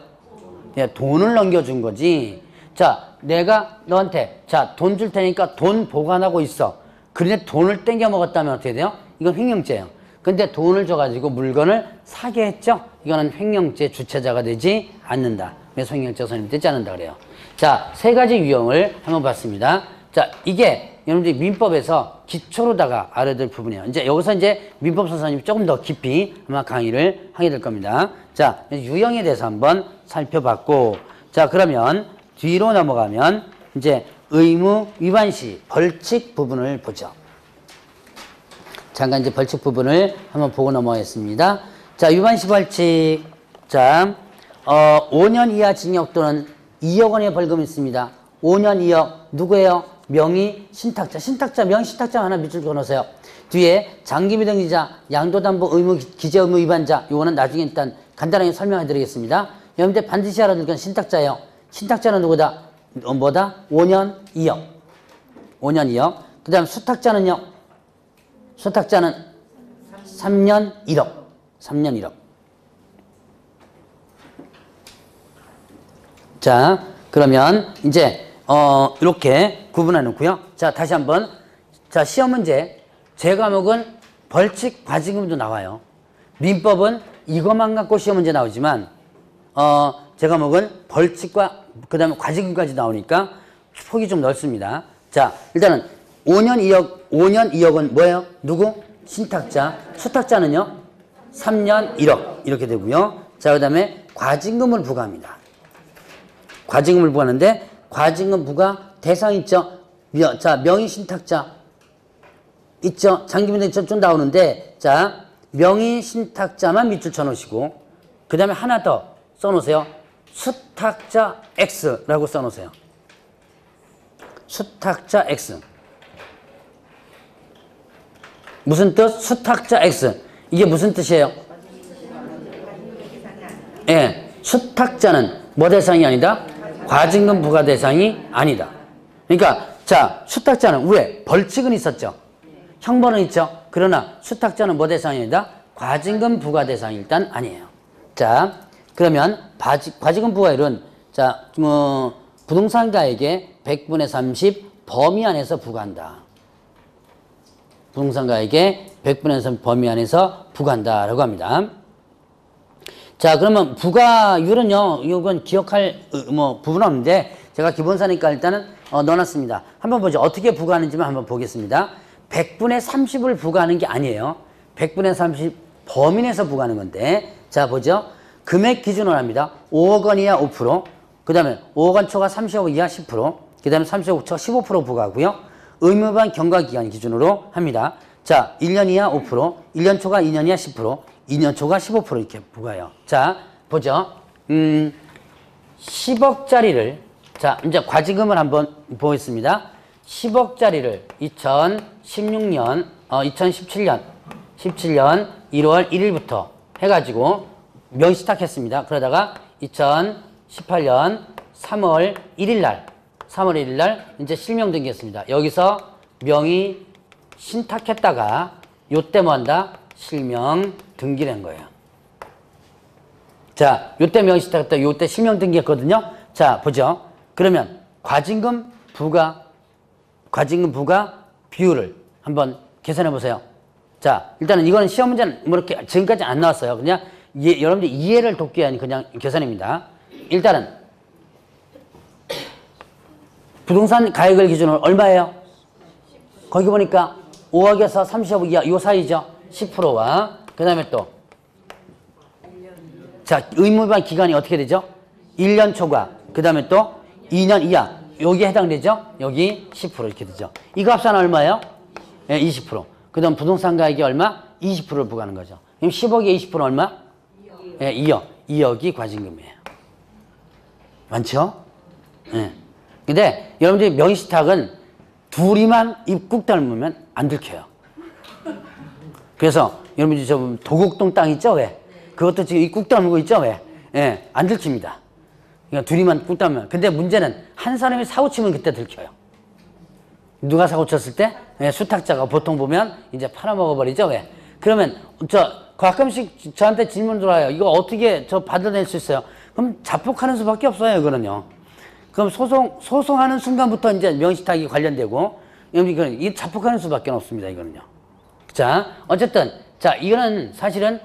예, 돈을 넘겨준 거지. 자, 내가 너한테 자, 돈 줄 테니까 돈 보관하고 있어. 그런데 돈을 땡겨 먹었다면 어떻게 돼요? 이건 횡령죄예요. 근데 돈을 줘가지고 물건을 사게 했죠? 이거는 횡령죄 주체자가 되지 않는다. 그래서 횡령죄가 성립되지 않는다 그래요. 자, 세 가지 유형을 한번 봤습니다. 자, 이게 여러분들이 민법에서 기초로다가 알아야 될 부분이에요. 이제 여기서 이제 민법 선생님이 조금 더 깊이 아마 강의를 하게 될 겁니다. 자, 유형에 대해서 한번 살펴봤고, 자, 그러면 뒤로 넘어가면 이제 의무 위반 시 벌칙 부분을 보죠. 잠깐 이제 벌칙 부분을 한번 보고 넘어가겠습니다. 자, 위반 시 벌칙. 자, 5년 이하 징역 또는 2억 원의 벌금이 있습니다. 5년 2억 누구예요? 명의 신탁자. 신탁자, 명의 신탁자 하나 밑줄 그어놓으세요. 뒤에 장기비 등기자, 양도담보 의무 기재 의무 위반자. 요거는 나중에 일단 간단하게 설명해 드리겠습니다. 여러분들 반드시 알아둘 건 신탁자예요. 신탁자는 누구다? 뭐다? 5년 2억. 5년 2억. 그 다음 수탁자는요? 수탁자는 3년 1억. 3년 1억. 자, 그러면 이제 이렇게 구분해 놓고요. 자, 다시 한번. 자, 시험 문제. 제 과목은 벌칙 과징금도 나와요. 민법은 이것만 갖고 시험 문제 나오지만 제 과목은 벌칙과 그 다음에 과징금까지 나오니까 폭이 좀 넓습니다. 자, 일단은 5년 2억은 뭐예요? 누구? 신탁자. 수탁자는요? 3년 1억 이렇게 되고요. 자, 그 다음에 과징금을 부과합니다. 과징금을 부과하는데 과징금 부과 대상 있죠? 자, 명의 신탁자 있죠? 장기민들 좀 나오는데, 자, 명의 신탁자만 밑줄 쳐놓으시고, 그 다음에 하나 더 써놓으세요. 수탁자 X라고 써놓으세요. 수탁자 X. 무슨 뜻? 수탁자 X. 이게 무슨 뜻이에요? 예, 수탁자는 뭐 대상이 아니다? 과징금 부과 대상이 아니다. 그러니까 자, 수탁자는 왜? 벌칙은 있었죠. 형벌은 있죠. 그러나 수탁자는 뭐 대상이 아니다? 과징금 부과 대상이 일단 아니에요. 자, 그러면 과징금 부과율은 자, 부동산가에게 100분의 30 범위 안에서 부과한다. 부동산가에게 100분의 30 범위 안에서 부과한다라고 합니다. 자, 그러면 부과율은요, 이건 기억할 부분은 없는데 제가 기본사니까 일단은 넣어놨습니다. 한번 보죠. 어떻게 부과하는지만 한번 보겠습니다. 100분의 30을 부과하는 게 아니에요. 100분의 30 범위 내에서 부과하는 건데, 자, 보죠. 금액 기준으로 합니다. 5억 원 이하 5%, 그 다음에 5억 원 초과 30억 이하 10%, 그 다음에 30억 초과 15% 부과하고요. 의무반 경과기간 기준으로 합니다. 자, 1년 이하 5%, 1년 초과 2년 이하 10%, 2년 초과 15% 이렇게 부과해요. 자, 보죠. 10억짜리를, 자, 이제 과징금을 한번 보겠습니다. 10억짜리를 2017년 1월 1일부터 해가지고 명시탁했습니다. 그러다가 2018년 3월 1일 날 이제 실명 등기했습니다. 여기서 명의 신탁했다가 요때 뭐 한다? 실명 등기를 한 거예요. 자, 요때 명의 신탁했다, 요때 실명 등기했거든요. 자, 보죠. 그러면 과징금 부과 비율을 한번 계산해 보세요. 자, 일단은 이거는 시험 문제는 뭐 이렇게 지금까지 안 나왔어요. 그냥 여러분들 이해를 돕기 위한 그냥 계산입니다. 일단은 부동산 가액을 기준으로 얼마예요? 거기 보니까 5억에서 30억 이하 요 사이죠. 10%와 그 다음에 또 자, 의무반 기간이 어떻게 되죠? 1년 초과 그 다음에 또 2년 이하 여기에 해당되죠? 여기 10% 이렇게 되죠. 이 값은 얼마예요? 예, 20%. 그 다음 부동산 가액이 얼마? 20%를 부과하는 거죠. 그럼 10억에 20% 얼마? 예, 2억. 2억이 과징금이에요. 많죠? 예. 근데 여러분들이 명의신탁은 둘이만 입국 닮으면 안 들켜요. 그래서 여러분들이 저 도곡동 땅 있죠? 왜? 그것도 지금 입국 닮고 있죠? 왜? 예, 안 들킵니다. 그러니까 둘이만 꾹 닮으면. 근데 문제는 한 사람이 사고 치면 그때 들켜요. 누가 사고 쳤을 때? 예, 수탁자가 보통 보면 이제 팔아먹어버리죠? 왜? 그러면 가끔씩 저한테 질문 들어와요. 이거 어떻게 받아낼 수 있어요? 그럼 자폭하는 수밖에 없어요, 이거는요. 그럼 소송하는 순간부터 이제 명의신탁이 관련되고, 이 자폭하는 수밖에 없습니다, 이거는요. 자, 어쨌든, 자, 이거는 사실은,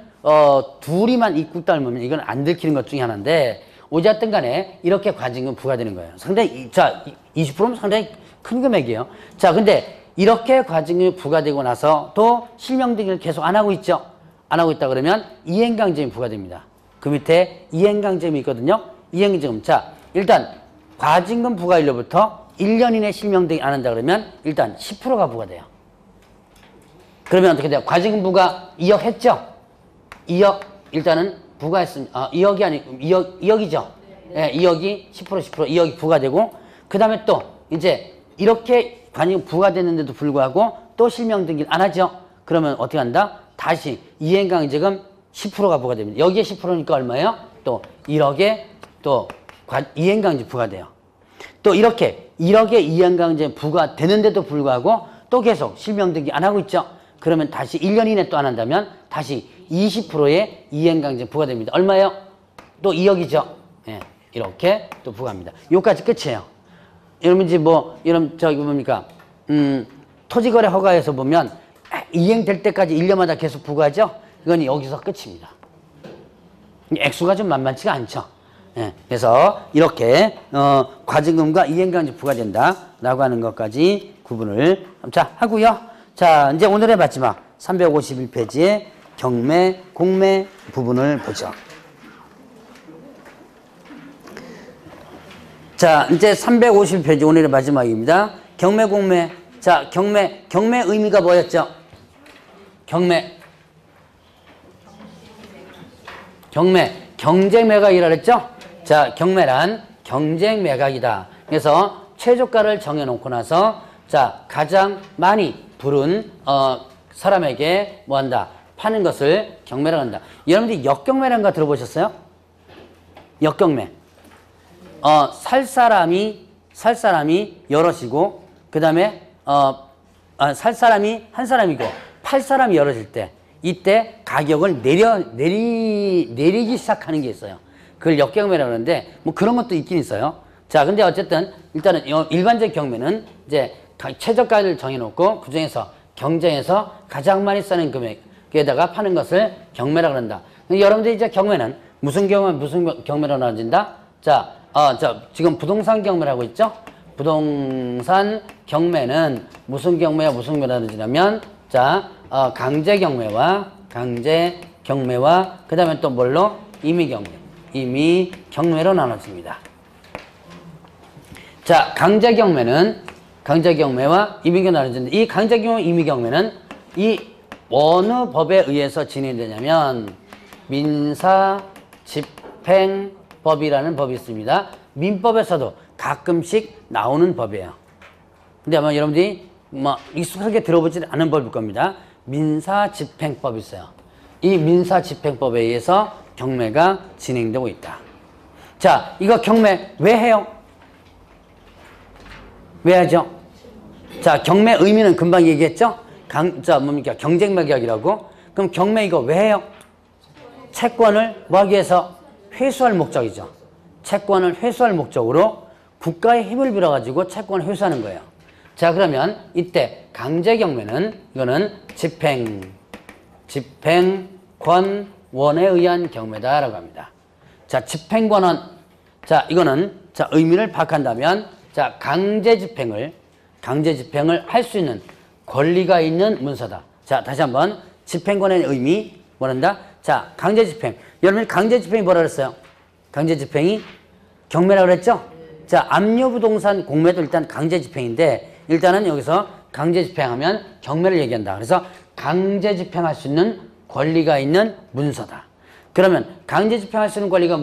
둘이만 입국 닮으면 이건 안 들키는 것 중에 하나인데, 어쨌든 간에 이렇게 과징금 부과되는 거예요. 상당히, 자, 20%면 상당히 큰 금액이에요. 자, 근데 이렇게 과징금이 부과되고 나서 또 실명등기를 계속 안 하고 있죠. 안 하고 있다 그러면 이행강제금이 부과됩니다. 그 밑에 이행강제금이 있거든요. 이행강제금. 자, 일단 과징금 부과일로부터 1년 이내 실명등기 안 한다 그러면 일단 10%가 부과돼요. 그러면 어떻게 돼요? 과징금 부과 2억 했죠? 2억 일단은 부과했습니다. 2억이 아니고 2억이죠? 네, 2억이 10% 2억이 부과되고 그 다음에 또 이제 이렇게 과징금 부과됐는데도 불구하고 또 실명등기를 안 하죠? 그러면 어떻게 한다? 다시 이행강제금 10%가 부과됩니다. 여기에 10%니까 얼마예요? 또 1억에 또 이행강제 부과돼요. 또 이렇게 1억의 이행강제 부과되는데도 불구하고 또 계속 실명등기 안 하고 있죠? 그러면 다시 1년 이내 또 안 한다면 다시 20%의 이행강제 부과됩니다. 얼마예요? 또 2억이죠? 예, 이렇게 또 부과합니다. 요까지 끝이에요. 여러분 이제 뭐 여러분 저기 뭡니까? 토지거래 허가에서 보면 이행될 때까지 1년마다 계속 부과하죠? 이건 여기서 끝입니다. 액수가 좀 만만치가 않죠. 예, 그래서 이렇게 과징금과 이행강제 부과된다라고 하는 것까지 구분을 자 하고요. 자 이제 오늘의 마지막 351페이지의 경매, 공매 부분을 보죠. 자 이제 351페이지 오늘의 마지막입니다. 경매, 공매. 자 경매 의미가 뭐였죠? 경매 경쟁 매각이라 그랬죠? 자 경매란 경쟁 매각이다. 그래서 최저가를 정해놓고 나서 자 가장 많이 부른 사람에게 뭐한다? 파는 것을 경매라고 한다. 여러분들이 역경매라는 거 들어보셨어요? 역경매. 살 사람이 여럿이고 그 다음에 살 사람이 한 사람이고 팔 사람이 여럿일 때 이때 가격을 내리기 시작하는 게 있어요. 그걸 역경매라고 하는데 뭐 그런 것도 있긴 있어요. 자 근데 어쨌든 일단은 일반적 경매는 이제 최저가를 정해놓고 그 중에서 경쟁에서 가장 많이 싸는 금액에다가 파는 것을 경매라고 한다. 여러분들이 이제 경매는 무슨 경매로 나눠진다? 자 지금 부동산 경매라고 있죠? 부동산 경매는 무슨 경매와 무슨 경매로 나눠지냐면 자 강제 경매와 그 다음에 또 뭘로? 임의 경매로 나눠집니다. 자 강제 경매와 임의 경매 나눠지는데 이 강제 경매, 임의 경매는 이 어느 법에 의해서 진행되냐면 민사집행법이라는 법이 있습니다. 민법에서도 가끔씩 나오는 법이에요. 근데 아마 여러분들이 뭐 익숙하게 들어보지 않은 법일 겁니다. 민사집행법이 있어요. 이 민사집행법에 의해서 경매가 진행되고 있다. 자, 이거 경매 왜 해요? 왜 하죠? 자, 경매 의미는 금방 얘기했죠? 뭡니까? 경쟁매각이라고. 그럼 경매 이거 왜 해요? 채권을 뭐 하기 위해서? 회수할 목적이죠. 채권을 회수할 목적으로 국가의 힘을 빌어가지고 채권을 회수하는 거예요. 자, 그러면 이때 강제 경매는 이거는 집행권원에 의한 경매다라고 합니다. 자, 집행권원. 자, 이거는 자, 의미를 파악한다면 자, 강제 집행을 할 수 있는 권리가 있는 문서다. 자, 다시 한번 집행권의 의미 뭐란다? 자, 강제 집행. 여러분 강제 집행이 뭐라 그랬어요? 강제 집행이 경매라고 그랬죠? 자, 압류부동산 공매도 일단 강제 집행인데 일단은 여기서 강제 집행하면 경매를 얘기한다. 그래서 강제 집행할 수 있는 권리가 있는 문서다. 그러면 강제 집행할 수 있는 권리가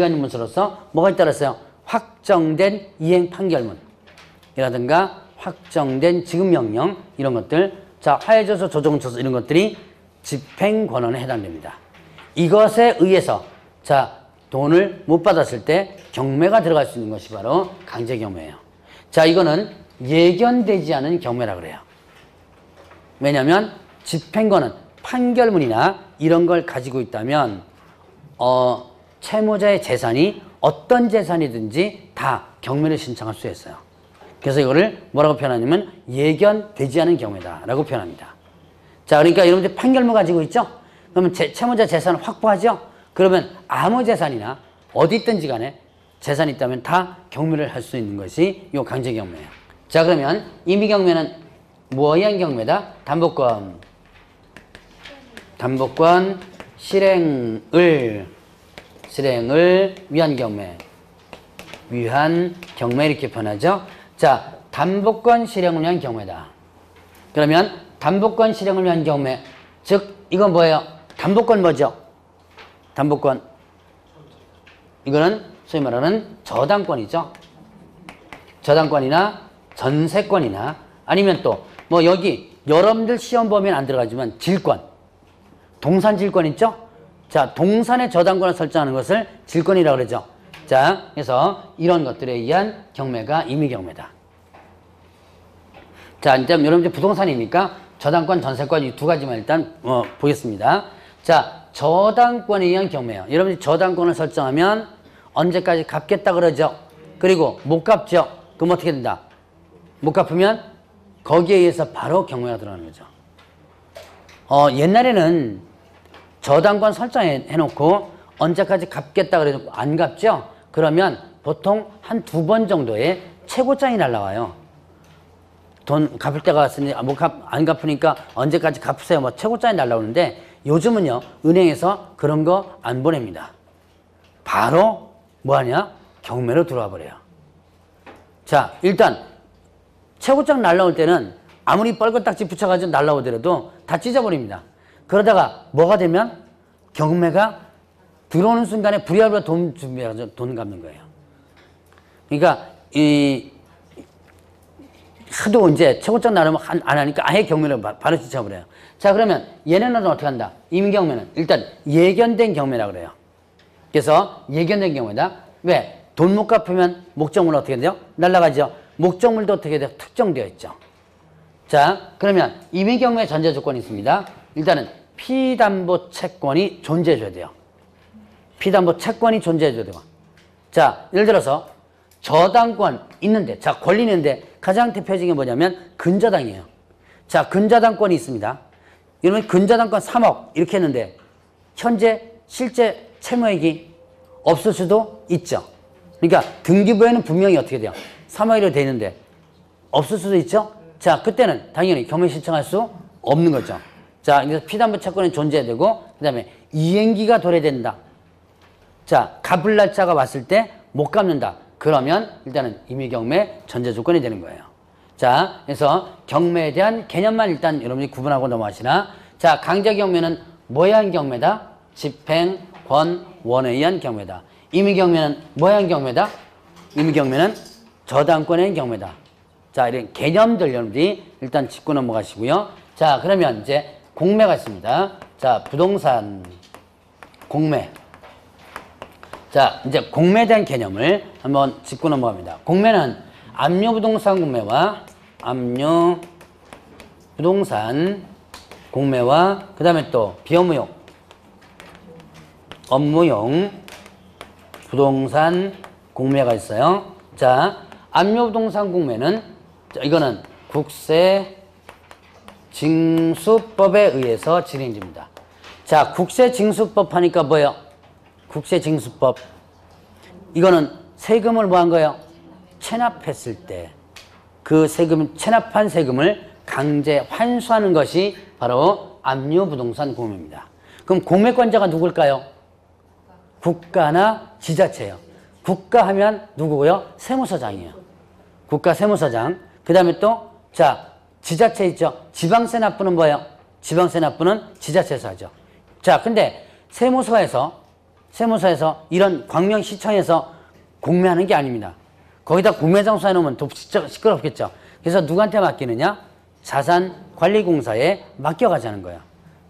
있는 문서로서 뭐가 있다랬어요? 확정된 이행 판결문이라든가 확정된 지급명령 이런 것들, 자 화해조서, 조정조서 이런 것들이 집행권원에 해당됩니다. 이것에 의해서 자 돈을 못 받았을 때 경매가 들어갈 수 있는 것이 바로 강제경매예요. 자 이거는 예견되지 않은 경매라 그래요. 왜냐하면 집행권은 판결문이나 이런 걸 가지고 있다면 채무자의 재산이 어떤 재산이든지 다 경매를 신청할 수 있어요. 그래서 이거를 뭐라고 표현하냐면 예견되지 않은 경매다라고 표현합니다. 자 그러니까 여러분들 판결문 가지고 있죠? 그러면 채무자 재산을 확보하죠? 그러면 아무 재산이나 어디 있든지 간에 재산이 있다면 다 경매를 할 수 있는 것이 이 강제경매예요. 자, 그러면 임의경매는 뭐에 의한 경매다? 담보권 실행을 위한 경매. 이렇게 표현하죠. 자, 담보권 실행을 위한 경매다. 그러면 담보권 실행을 위한 경매. 즉, 이건 뭐예요? 담보권 뭐죠? 담보권. 이거는 소위 말하는 저당권이죠. 저당권이나 전세권이나 아니면 또 뭐 여기 여러분들 시험 보면 안 들어가지만 질권. 동산 질권 있죠? 자, 동산의 저당권을 설정하는 것을 질권이라고 그러죠. 자, 그래서 이런 것들에 의한 경매가 임의경매다. 자, 이제 여러분들 부동산이니까 저당권, 전세권 이 두 가지만 일단 보겠습니다. 자, 저당권에 의한 경매요. 여러분들이 저당권을 설정하면 언제까지 갚겠다 그러죠. 그리고 못 갚죠. 그럼 어떻게 된다? 못 갚으면 거기에 의해서 바로 경매가 들어가는 거죠. 옛날에는 저당권 설정해놓고 언제까지 갚겠다 그래놓고 안 갚죠? 그러면 보통 한 2번 정도의 최고장이 날라와요. 돈 갚을 때가 왔으니 안 갚으니까 언제까지 갚으세요. 뭐 최고장이 날라오는데 요즘은요, 은행에서 그런 거 안 보냅니다. 바로 뭐하냐? 경매로 들어와 버려요. 자, 일단 최고장 날라올 때는 아무리 빨간딱지 붙여가지고 날라오더라도 다 찢어버립니다. 그러다가 뭐가 되면 경매가 들어오는 순간에 부랴부랴 돈 준비해서 돈 갚는 거예요. 그러니까 하도 이제 최고장 나르면 안 하니까 아예 경매를 바로 찢어버려요. 자, 그러면 얘네는 어떻게 한다? 임경매는 일단 예견된 경매라고 그래요. 그래서 예견된 경매다. 왜? 돈 못 갚으면 목적물 어떻게 돼요? 날라가죠. 목적물도 어떻게 돼요? 특정되어 있죠. 자, 그러면 임의경매 전제 조건이 있습니다. 일단은 피담보 채권이 존재해줘야 돼요. 피담보 채권이 존재해줘야 돼요. 자, 예를 들어서 저당권 있는데, 자, 권리 있는데 가장 대표적인 게 뭐냐면 근저당이에요. 자, 근저당권이 있습니다. 이러면 근저당권 3억 이렇게 했는데 현재 실제 채무액이 없을 수도 있죠. 그러니까 등기부에는 분명히 어떻게 돼요? 3억이라고 돼 있는데 없을 수도 있죠. 자, 그때는 당연히 경매 신청할 수 없는 거죠. 자, 그래서 피담보 채권이 존재해야 되고, 그 다음에 이행기가 도래된다. 자, 갚을 날짜가 왔을 때 못 갚는다. 그러면 일단은 임의경매 전제 조건이 되는 거예요. 자, 그래서 경매에 대한 개념만 일단 여러분이 구분하고 넘어가시나. 자, 강제경매는 뭐에 의한 경매다? 집행권원에 의한 경매다. 임의경매는 뭐에 의한 경매다? 임의경매는 저당권에 의한 경매다. 자, 이런 개념들 여러분들이 일단 짚고 넘어가시고요. 자, 그러면 이제 공매가 있습니다. 자, 부동산 공매. 자, 이제 공매에 대한 개념을 한번 짚고 넘어갑니다. 공매는 압류부동산 공매와 압류부동산 공매와 그 다음에 또 비업무용, 업무용 부동산 공매가 있어요. 자, 압류부동산 공매는 자, 이거는 국세징수법에 의해서 진행됩니다. 자, 국세징수법 하니까 뭐예요? 국세징수법. 이거는 세금을 뭐 한 거예요? 체납했을 때 그 체납한 세금을 강제 환수하는 것이 바로 압류부동산 공매입니다. 그럼 공매권자가 누굴까요? 국가나 지자체예요. 국가 하면 누구고요? 세무서장이에요. 국가 세무서장. 그 다음에 또, 자, 지자체 있죠? 지방세 납부는 뭐예요? 지방세 납부는 지자체에서 하죠. 자, 근데 세무서에서 이런 광명시청에서 공매하는 게 아닙니다. 거기다 공매장소 해놓으면 더 시끄럽겠죠. 그래서 누구한테 맡기느냐? 자산관리공사에 맡겨가자는 거예요.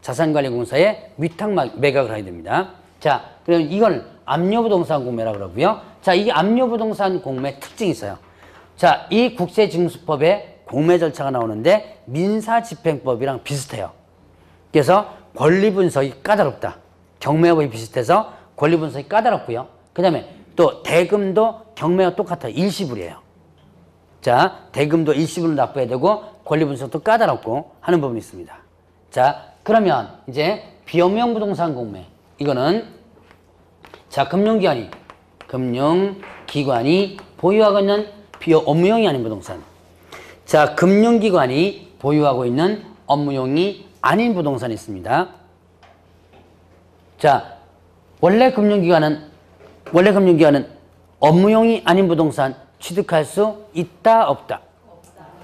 자산관리공사에 위탁 매각을 해야 됩니다. 자, 그럼 이걸 압류부동산 공매라고 그러고요. 자, 이 압류부동산 공매 특징이 있어요. 자, 이 국세징수법에 공매 절차가 나오는데 민사집행법이랑 비슷해요. 그래서 권리분석이 까다롭다. 경매법이 비슷해서 권리분석이 까다롭고요. 그 다음에 또 대금도 경매와 똑같아요. 일시불이에요. 자, 대금도 일시불로 납부해야 되고 권리분석도 까다롭고 하는 부분이 있습니다. 자, 그러면 이제 비업무용 부동산 공매. 이거는 자, 금융기관이 보유하고 있는 업무용이 아닌 부동산. 자, 금융기관이 보유하고 있는 업무용이 아닌 부동산이 있습니다. 자, 원래 금융기관은 업무용이 아닌 부동산 취득할 수 있다, 없다?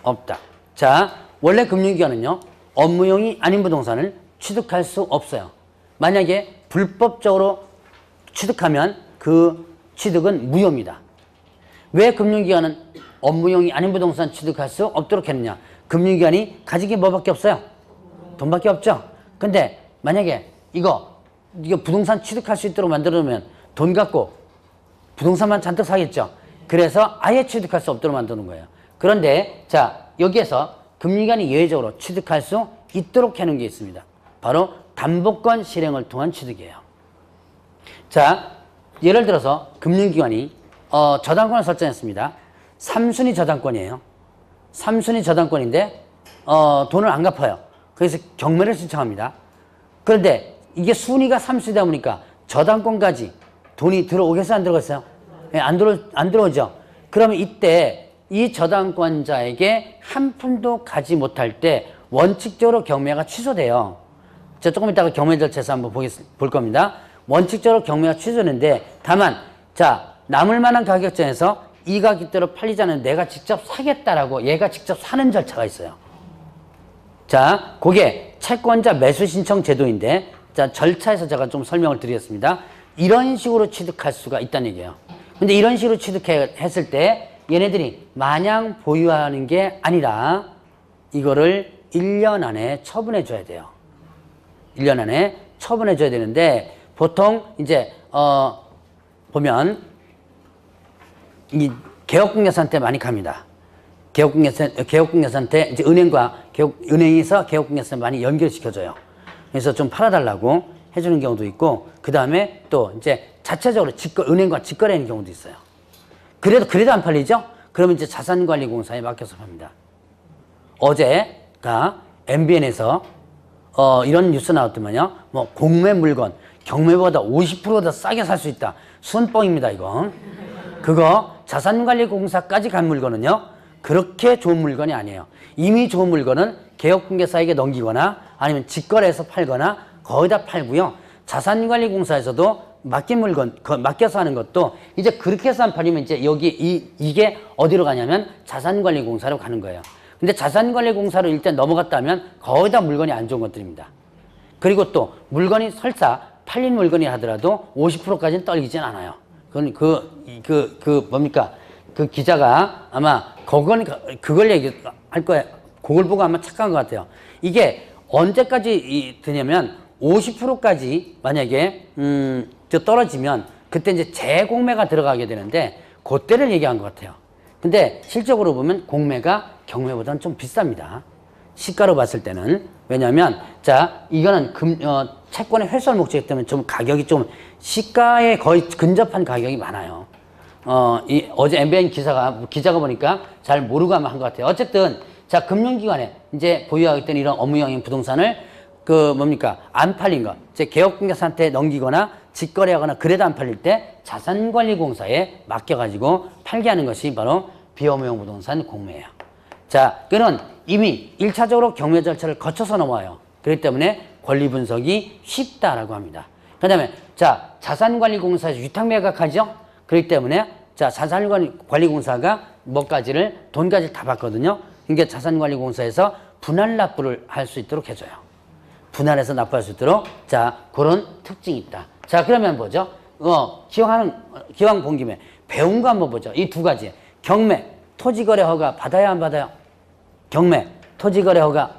없다. 자, 원래 금융기관은요, 업무용이 아닌 부동산을 취득할 수 없어요. 만약에 불법적으로 취득하면 그 취득은 무효입니다. 왜 금융기관은 업무용이 아닌 부동산 취득할 수 없도록 했느냐? 금융기관이 가진 게 뭐밖에 없어요? 돈밖에 없죠? 근데 만약에 이거 부동산 취득할 수 있도록 만들어놓으면 돈 갖고 부동산만 잔뜩 사겠죠? 그래서 아예 취득할 수 없도록 만드는 거예요. 그런데 자, 여기에서 금융기관이 예외적으로 취득할 수 있도록 해놓은 게 있습니다. 바로 담보권 실행을 통한 취득이에요. 자, 예를 들어서 금융기관이 저당권을 설정했습니다. 3순위 저당권이에요. 3순위 저당권인데 돈을 안 갚아요. 그래서 경매를 신청합니다. 그런데 이게 순위가 3순위다 보니까 저당권까지 돈이 들어오겠어요? 안 들어오겠어요? 네, 안 들어오죠? 그러면 이때 이 저당권자에게 한 푼도 가지 못할 때 원칙적으로 경매가 취소돼요. 제가 조금 이따가 경매 절차에서 한번 볼 겁니다. 원칙적으로 경매가 취소되는데 다만 자, 남을 만한 가격전에서 이 가격대로 팔리지 않으면 내가 직접 사겠다라고 얘가 직접 사는 절차가 있어요. 자, 그게 채권자 매수 신청 제도인데 자, 절차에서 제가 좀 설명을 드리겠습니다. 이런 식으로 취득할 수가 있다는 얘기예요. 근데 이런 식으로 취득했을 때 얘네들이 마냥 보유하는 게 아니라 이거를 1년 안에 처분해 줘야 돼요. 1년 안에 처분해 줘야 되는데 보통 이제 보면 이 개업공개사한테 많이 갑니다. 개업공개사한테 이제 은행에서 개업공개사 많이 연결시켜줘요. 그래서 좀 팔아달라고 해주는 경우도 있고, 그 다음에 또 이제 자체적으로 은행과 직거래하는 경우도 있어요. 그래도 안 팔리죠? 그러면 이제 자산관리공사에 맡겨서 팝니다. 어제가 MBN에서 이런 뉴스 나왔더만요. 뭐 공매 물건 경매보다 50% 더 싸게 살 수 있다. 순뻥입니다, 이거. 그거 자산관리공사까지 간 물건은요, 그렇게 좋은 물건이 아니에요. 이미 좋은 물건은 개업공개사에게 넘기거나 아니면 직거래해서 팔거나 거의 다 팔고요. 자산관리공사에서도 맡긴 물건, 맡겨서 하는 것도 이제 그렇게 해서 안 팔리면 이제 이게 어디로 가냐면 자산관리공사로 가는 거예요. 근데 자산관리공사로 일단 넘어갔다면 거의 다 물건이 안 좋은 것들입니다. 그리고 또 물건이 설사 팔린 물건이 하더라도 50%까지는 떨리진 않아요. 그건 뭡니까? 그 기자가 아마 그걸 얘기할 거예요. 그걸 보고 아마 착각한 것 같아요. 이게 언제까지 되냐면 50%까지 만약에 떨어지면 그때 이제 재공매가 들어가게 되는데 그때를 얘기한 것 같아요. 근데 실적으로 보면 공매가 경매보다는 좀 비쌉니다. 시가로 봤을 때는. 왜냐하면 자, 이거는 채권의 회수할 목적이기 때문에 좀 가격이 좀 시가에 거의 근접한 가격이 많아요. 어제 MBN 기자가 보니까 잘 모르고 아마 한 것 같아요. 어쨌든 자, 금융기관에 이제 보유하고 있던 이런 업무용인 부동산을 안 팔린 거, 이제 개업공개사한테 넘기거나 직거래하거나 그래도 안 팔릴 때 자산관리공사에 맡겨가지고 팔게 하는 것이 바로 비업무용 부동산 공매예요. 자, 그는 이미 1차적으로 경매 절차를 거쳐서 넘어와요. 그렇기 때문에 권리 분석이 쉽다라고 합니다. 그 다음에 자, 자산관리공사에서 위탁매각하죠? 그렇기 때문에 자, 자산관리공사가 돈까지 다 받거든요. 그러니까 자산관리공사에서 분할 납부를 할 수 있도록 해줘요. 분할해서 납부할 수 있도록 자, 그런 특징이 있다. 자, 그러면 뭐죠? 기왕 본 김에 배운 거 한번 보죠. 이 두 가지. 경매, 토지거래 허가 받아야 안 받아요? 경매, 토지거래 허가.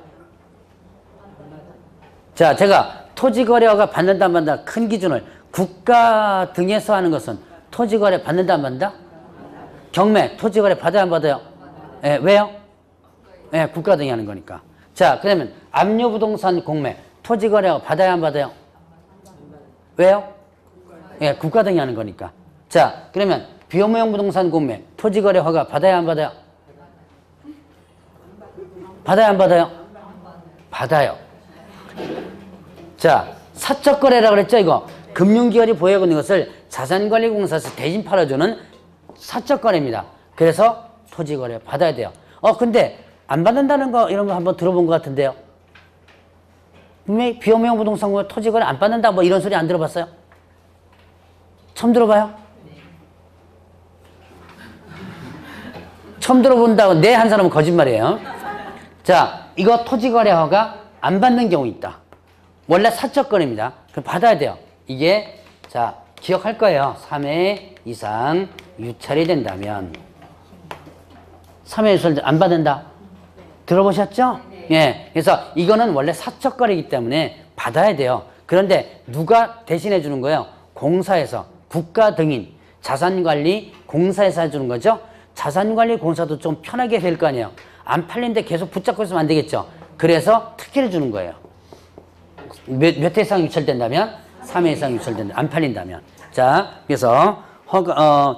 자, 제가 토지거래 허가 받는다 안 받는다 큰 기준을 국가 등에서 하는 것은 토지거래 받는다 안 받는다? 경매, 토지거래 받아야 안 받아요? 예, 왜요? 예, 국가 등이 하는 거니까. 자, 그러면 압류부동산 공매, 토지거래 허가 받아야 안 받아요? 왜요? 예, 국가 등이 하는 거니까. 자, 그러면 비업무용 부동산 공매, 토지거래 허가 받아야 안 받아요? 받아야 안 받아요? 받아요. 자, 사적거래라고 그랬죠, 이거. 금융기관이 보유하고 있는 것을 자산관리공사에서 대신 팔아주는 사적거래입니다. 그래서 토지거래 받아야 돼요. 근데 안 받는다는 거 이런 거 한번 들어본 것 같은데요. 분명히 비업무용 부동산 공여 토지거래 안 받는다 뭐 이런 소리 안 들어봤어요? 처음 들어봐요? 처음 들어본다고 네 한 사람은 거짓말이에요. 자, 이거 토지거래허가 안 받는 경우 있다. 원래 사적건입니다. 그럼 받아야 돼요. 이게 자 기억할 거예요. 3회 이상 유찰이 된다면 3회 유찰 안 받는다. 들어보셨죠? 예. 그래서 이거는 원래 사적거래이기 때문에 받아야 돼요. 그런데 누가 대신해 주는 거예요? 공사에서 국가 등인 자산관리 공사에서 해주는 거죠. 자산관리 공사도 좀 편하게 될 거 아니에요. 안 팔린데 계속 붙잡고 있으면 안 되겠죠. 그래서 특혜를 주는 거예요. 몇 회 이상 유찰된다면? 3회 이상 유찰된다. 안 팔린다면. 자, 그래서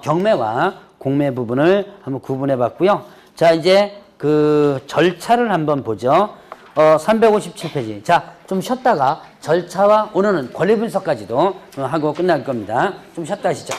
경매와 공매 부분을 한번 구분해 봤고요. 자, 이제 그 절차를 한번 보죠. 357페이지. 자, 좀 쉬었다가 절차와 오늘은 권리 분석까지도 하고 끝날 겁니다. 좀 쉬었다 하시죠.